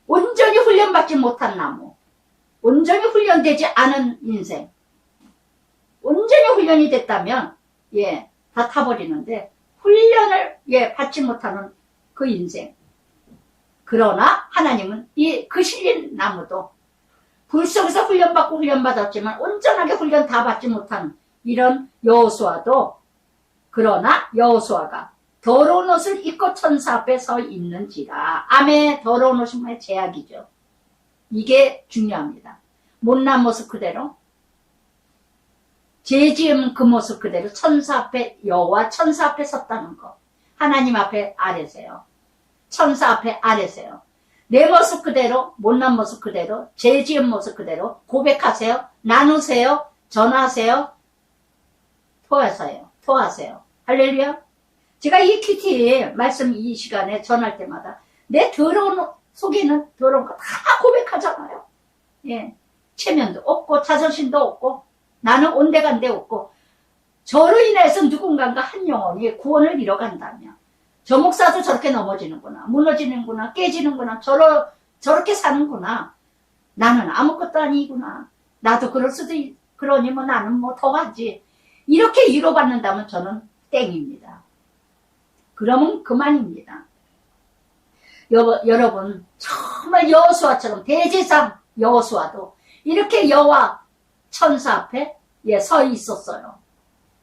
온전히 훈련받지 못한 나무, 온전히 훈련되지 않은 인생, 온전히 훈련이 됐다면 다 타버리는데 훈련을 받지 못하는 그 인생. 그러나 하나님은 그 실린 나무도 불 속에서 훈련받았지만 온전하게 훈련 다 받지 못한 이런 여호수아도 그러나 여호수아가 더러운 옷을 입고 천사 앞에 서 있는지라. 아멘. 더러운 옷이 뭐예요? 죄악이죠. 이게 중요합니다. 못난 모습 그대로 죄 지은 그 모습 그대로 천사 앞에 여호와 천사 앞에 섰다는 거. 하나님 앞에 아래세요. 천사 앞에 아래세요. 내 모습 그대로 못난 모습 그대로 죄 지은 모습 그대로 고백하세요. 나누세요. 전하세요. 토하세요. 할렐루야. 제가 이 큐티 말씀 이 시간에 전할 때마다 내 더러운 속에는 더러운 거 다 고백하잖아요. 체면도 없고 자존심도 없고 나는 온데간데 없고 저로 인해서 누군가가 한 영혼이 구원을 잃어간다면 저 목사도 저렇게 넘어지는구나 무너지는구나 깨지는구나 저렇게 사는구나 나는 아무것도 아니구나 나도 그럴 수도 그러니 뭐 나는 뭐 더 하지 이렇게 위로받는다면 저는 땡입니다. 그러면 그만입니다. 여러분 정말 여호수아처럼 대제사장 여호수아도 이렇게 여호와 천사 앞에 서 있었어요.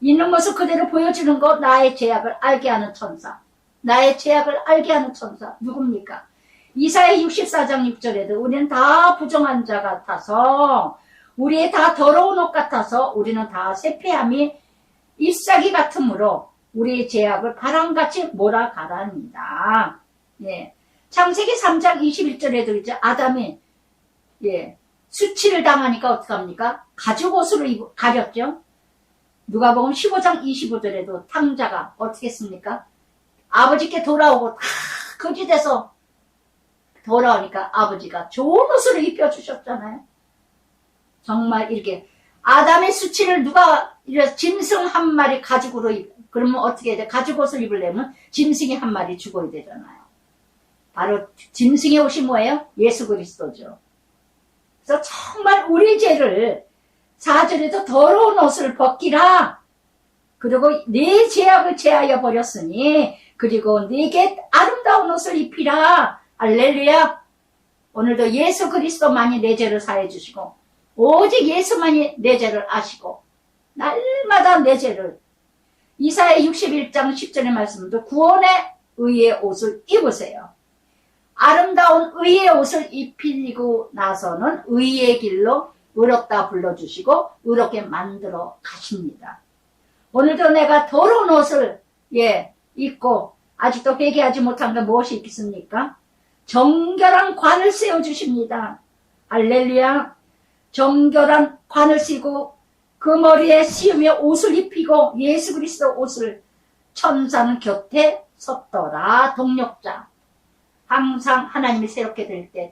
있는 모습 그대로 보여주는 것 나의 죄악을 알게 하는 천사. 나의 죄악을 알게 하는 천사 누굽니까? 이사야 64장 6절에도 우리는 다 부정한 자 같아서 우리의 다 더러운 옷 같아서 우리는 다 세폐함이 잎사귀 같으므로 우리의 죄악을 바람같이 몰아가라합니다. 창세기 3장 21절에도 이제 아담이 수치를 당하니까 어떡합니까? 가죽 옷으로 가렸죠. 누가복음 15장 25절에도 탕자가 어떻게 했습니까? 아버지께 돌아오고 다 거짓에서 돌아오니까 아버지가 좋은 옷을 입혀주셨잖아요. 정말 이렇게 아담의 수치를 누가 짐승 한 마리 가죽으로 그러면 어떻게 해야 돼? 가죽 옷을 입으려면 짐승이 한 마리 죽어야 되잖아요. 바로 짐승의 옷이 뭐예요? 예수 그리스도죠. 그래서 정말 우리 죄를 4절에도 더러운 옷을 벗기라. 그리고 네 죄악을 제하여 버렸으니 그리고 네게 아름다운 옷을 입히라. 할렐루야. 오늘도 예수 그리스도만이 내 죄를 사해 주시고 오직 예수만이 내 죄를 아시고 날마다 내 죄를 이사야 61장 10절의 말씀도 구원의 의의 옷을 입으세요. 아름다운 의의 옷을 입히고 나서는 의의 길로 의롭다 불러주시고 의롭게 만들어 가십니다. 오늘도 내가 더러운 옷을 입고 아직도 회개하지 못한 게 무엇이 있겠습니까? 정결한 관을 세워주십니다. 할렐루야. 정결한 관을 쓰고 그 머리에 씌우며 옷을 입히고 예수 그리스도 옷을 천사는 곁에 섰더라. 동력자. 항상 하나님이 새롭게 될 때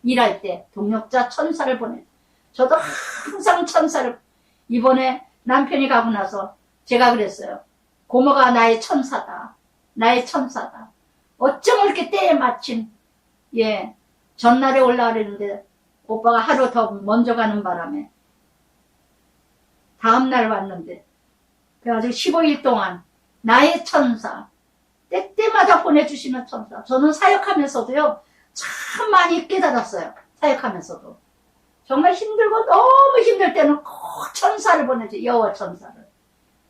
일할 때 동력자 천사를 보내. 저도 항상 천사를 이번에 남편이 가고 나서 제가 그랬어요. 고모가 나의 천사다. 나의 천사다. 어쩜 이렇게 때에 마침 전날에 올라가려는데 오빠가 하루 더 먼저 가는 바람에 다음날 왔는데 그래가지고 15일 동안 나의 천사 때때마다 보내주시는 천사. 저는 사역하면서도요 참 많이 깨달았어요. 사역하면서도 정말 힘들고 너무 힘들 때는 꼭 천사를 보내죠. 여호와 천사를.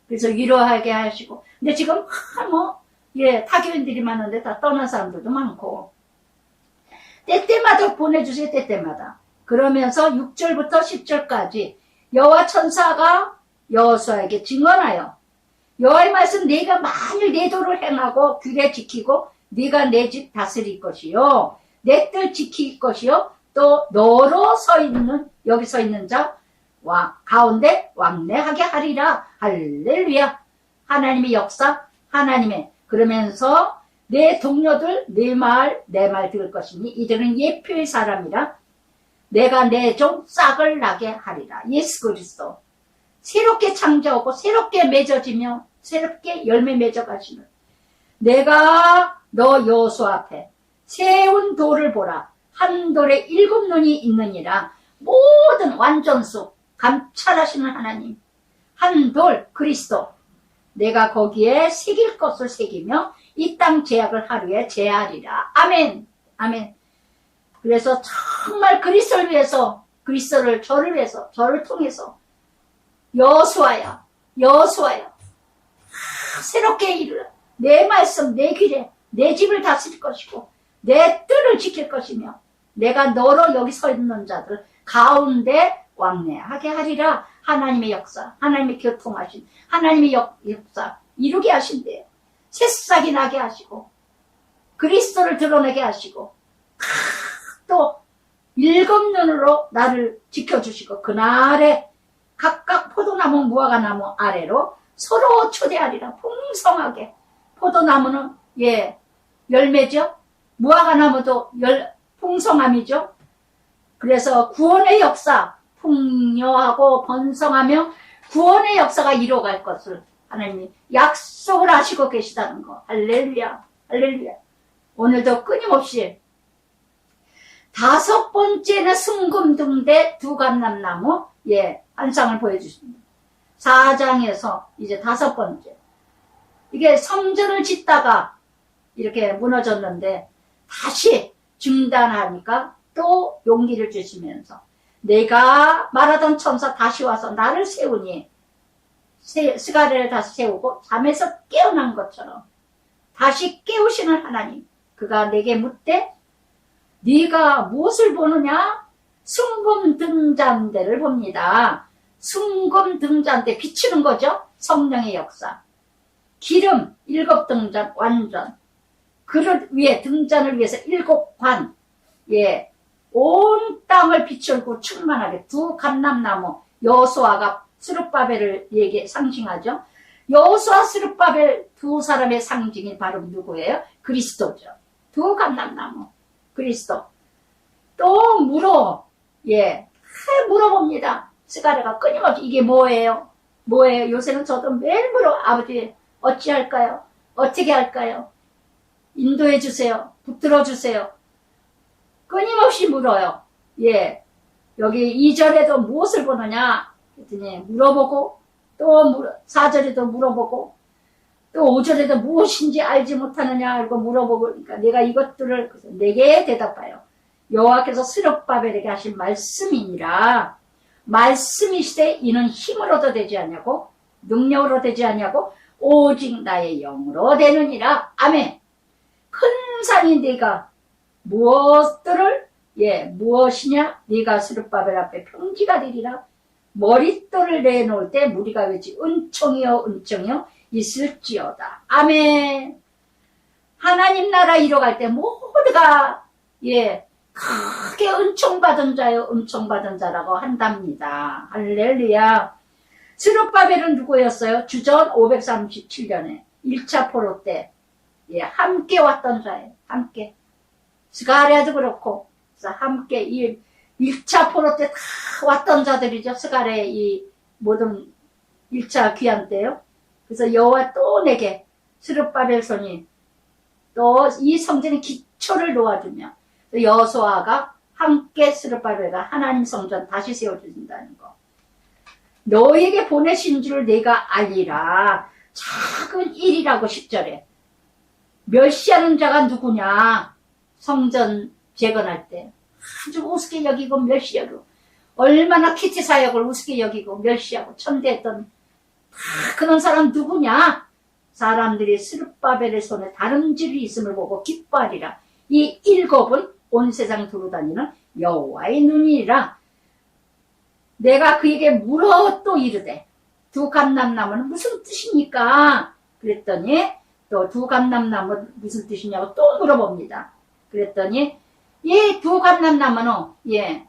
그래서 위로하게 하시고 근데 지금 타교인들이 많은데 다 떠난 사람들도 많고 때때마다 보내주세요. 때때마다. 그러면서 6절부터 10절까지 여호와 천사가 여호수아에게 증언하여 여호와의 말씀 네가 만일 내 도를 행하고 규례 지키고 네가 내 집 다스릴 것이요 내 뜻 지킬 것이요 또 너로 여기 서 있는 자 가운데 왕래하게 하리라. 할렐루야. 하나님의 역사 하나님의 그러면서 내 동료들 내 말 들을 것이니 이들은 예표의 사람이라 내가 내 종 싹을 나게 하리라. 예수 그리스도 새롭게 창조하고 새롭게 맺어지며 새롭게 열매 맺어가시는 내가 너 여호수아 앞에 세운 돌을 보라. 한 돌에 7눈이 있느니라. 모든 완전수 감찰하시는 하나님 한 돌 그리스도 내가 거기에 새길 것을 새기며 이 땅 제약을 하루에 제하리라. 아멘. 아멘. 그래서 정말 그리스도를 위해서 저를 위해서 저를 통해서 여호수아야 새롭게 이르라. 내 말씀 내 길에 내 집을 다스릴 것이고 내 뜰을 지킬 것이며 내가 너로 여기 서 있는 자들 가운데 왕래하게 하리라. 하나님의 역사 하나님의 교통하신 하나님의 역사 이루게 하신대요. 새싹이 나게 하시고 그리스도를 드러내게 하시고 또 7눈으로 나를 지켜주시고 그날에 각각 포도나무 무화과나무 아래로 서로 초대하리라. 풍성하게 포도나무는 열매죠. 무화과나무도 풍성함이죠. 그래서 구원의 역사 풍요하고 번성하며 구원의 역사가 이루어갈 것을 하나님이 약속을 하시고 계시다는 거. 할렐루야. 할렐루야. 오늘도 끊임없이 5번째는 순금등대 2감람나무 한 쌍을 보여주십니다. 4장에서 이제 5번째. 이게 성전을 짓다가 이렇게 무너졌는데 다시 중단하니까 또 용기를 주시면서 내가 말하던 천사 다시 와서 나를 세우니 스가랴를 다시 세우고 잠에서 깨어난 것처럼 다시 깨우시는 하나님. 그가 내게 묻되 네가 무엇을 보느냐? 순금등잔대를 봅니다. 순금등잔대 비추는 거죠. 성령의 역사. 기름 7등잔 완전. 그릇 위에 등잔을 위해서 7관. 온 땅을 비추고 충만하게 2감람나무. 여호수아가 스룹바벨을 상징하죠. 여호수아 스룹바벨 2 사람의 상징이 바로 누구예요? 그리스도죠. 두 감람나무 그리스도. 또 물어봅니다. 스가랴가 끊임없이 이게 뭐예요? 뭐예요? 요새는 저도 매일 아버지 어찌할까요? 어떻게 할까요? 인도해 주세요. 붙들어 주세요. 끊임없이 물어요. 여기 2절에도 무엇을 보느냐? 그랬더니 물어보고, 또 4절에도 물어보고, 또 5절에도 무엇인지 알지 못하느냐? 이거 물어보고, 그러니까 내가 이것들을 내게 대답하여. 여호와께서 스룹바벨에게 하신 말씀이니라. 말씀이시되 이는 힘으로도 되지 않냐고, 능력으로 되지 않냐고, 오직 나의 영으로 되느니라. 아멘. 큰 산이 네가 무엇이냐? 네가 스룹바벨 앞에 평지가 되리라. 머릿돌을 내놓을 때 무리가 외치 은총이여 은총이여 있을지어다. 아멘. 하나님 나라 이뤄갈 때 모두가 크게 은총받은 자요 은총받은 자라고 한답니다. 할렐루야. 스룹바벨은 누구였어요? 주전 537년에 1차 포로 때 함께 왔던 자예요. 함께. 스가랴도 그렇고 함께 1차 포로 때 다 왔던 자들이죠. 스가랴의 이 모든 1차 귀환 때요. 그래서 여호와 또 내게 스룹바벨 손이 또 이 성전의 기초를 놓아주며 여호수아가 함께 스룹바벨과 하나님 성전 다시 세워주신다는 거. 너에게 보내신 줄 내가 알리라. 작은 일이라고 10절에. 멸시하는 자가 누구냐? 성전 재건할 때 아주 우습게 여기고 멸시하고 얼마나 키티 사역을 우습게 여기고 멸시하고 천대했던 그런 사람 누구냐? 사람들이 스룹바벨의 손에 다름질이 있음을 보고 기뻐하리라. 이 7은 온 세상 두루다니는 여호와의 눈이라. 내가 그에게 물어 또 이르되 두 감람나무는 무슨 뜻입니까? 그랬더니 또 두 감람나무 무슨 뜻이냐고 또 물어봅니다. 그랬더니 이 두 감람나무는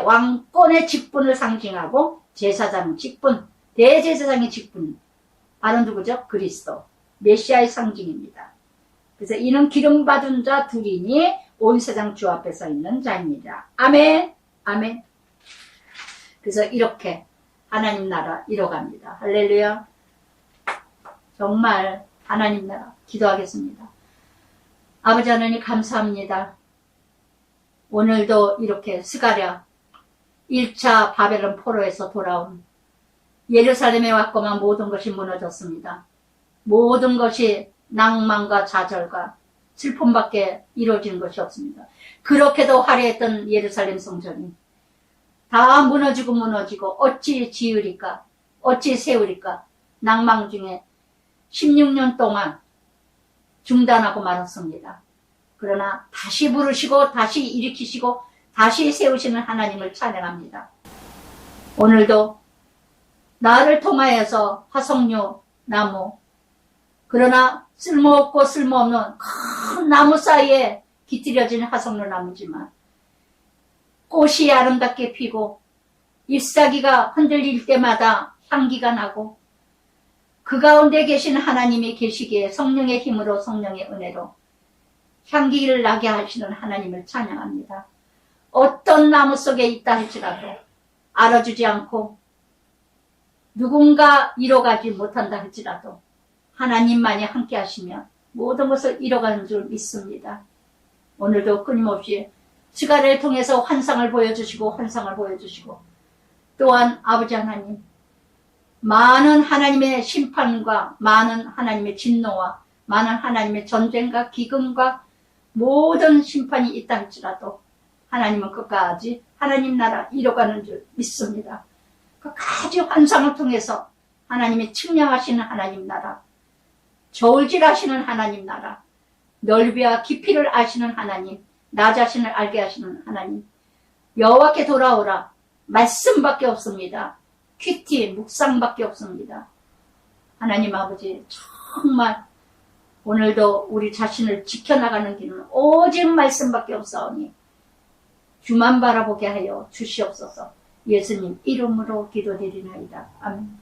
왕권의 직분을 상징하고 제사장 직분, 대제사장의 직분, 바로 누구죠? 그리스도, 메시아의 상징입니다. 그래서 이는 기름받은 자 둘이니 온 세상 주 앞에 서 있는 자입니다. 아멘. 아멘. 그래서 이렇게 하나님 나라 이뤄갑니다. 할렐루야. 정말 하나님 나라 기도하겠습니다. 아버지 하나님 감사합니다. 오늘도 이렇게 스가랴 1차 바벨론 포로에서 돌아온 예루살렘에 왔고만 모든 것이 무너졌습니다. 모든 것이 낭만과 좌절과 슬픔밖에 이루어지는 것이 없습니다. 그렇게도 화려했던 예루살렘 성전이 다 무너지고 어찌 지으리까? 어찌 세우리까? 낭망 중에 16년 동안 중단하고 말았습니다. 그러나 다시 부르시고 다시 일으키시고 다시 세우시는 하나님을 찬양합니다. 오늘도 나를 통하여서 화석류 나무, 그러나 쓸모없고 쓸모없는 큰 나무 사이에 깃들여진 화석류 나무지만 꽃이 아름답게 피고 잎사귀가 흔들릴 때마다 향기가 나고 그 가운데 계신 하나님이 계시기에 성령의 힘으로 성령의 은혜로 향기를 나게 하시는 하나님을 찬양합니다. 어떤 나무 속에 있다 할지라도 알아주지 않고 누군가 이뤄가지 못한다 할지라도 하나님만이 함께 하시며 모든 것을 이뤄가는 줄 믿습니다. 오늘도 끊임없이 스가랴를 통해서 환상을 보여주시고 또한 아버지 하나님 많은 하나님의 심판과 많은 하나님의 진노와 많은 하나님의 전쟁과 기근과 모든 심판이 있다 할지라도 하나님은 끝까지 하나님 나라 이뤄가는 줄 믿습니다. 끝까지 환상을 통해서 하나님이 측량하시는 하나님 나라, 저울질하시는 하나님 나라, 넓이와 깊이를 아시는 하나님, 나 자신을 알게 하시는 하나님, 여호와께 돌아오라. 말씀밖에 없습니다. 퀴티, 묵상밖에 없습니다. 하나님 아버지 정말 오늘도 우리 자신을 지켜나가는 길은 오직 말씀밖에 없사오니 주만 바라보게 하여 주시옵소서. 예수님 이름으로 기도드리나이다. 아멘.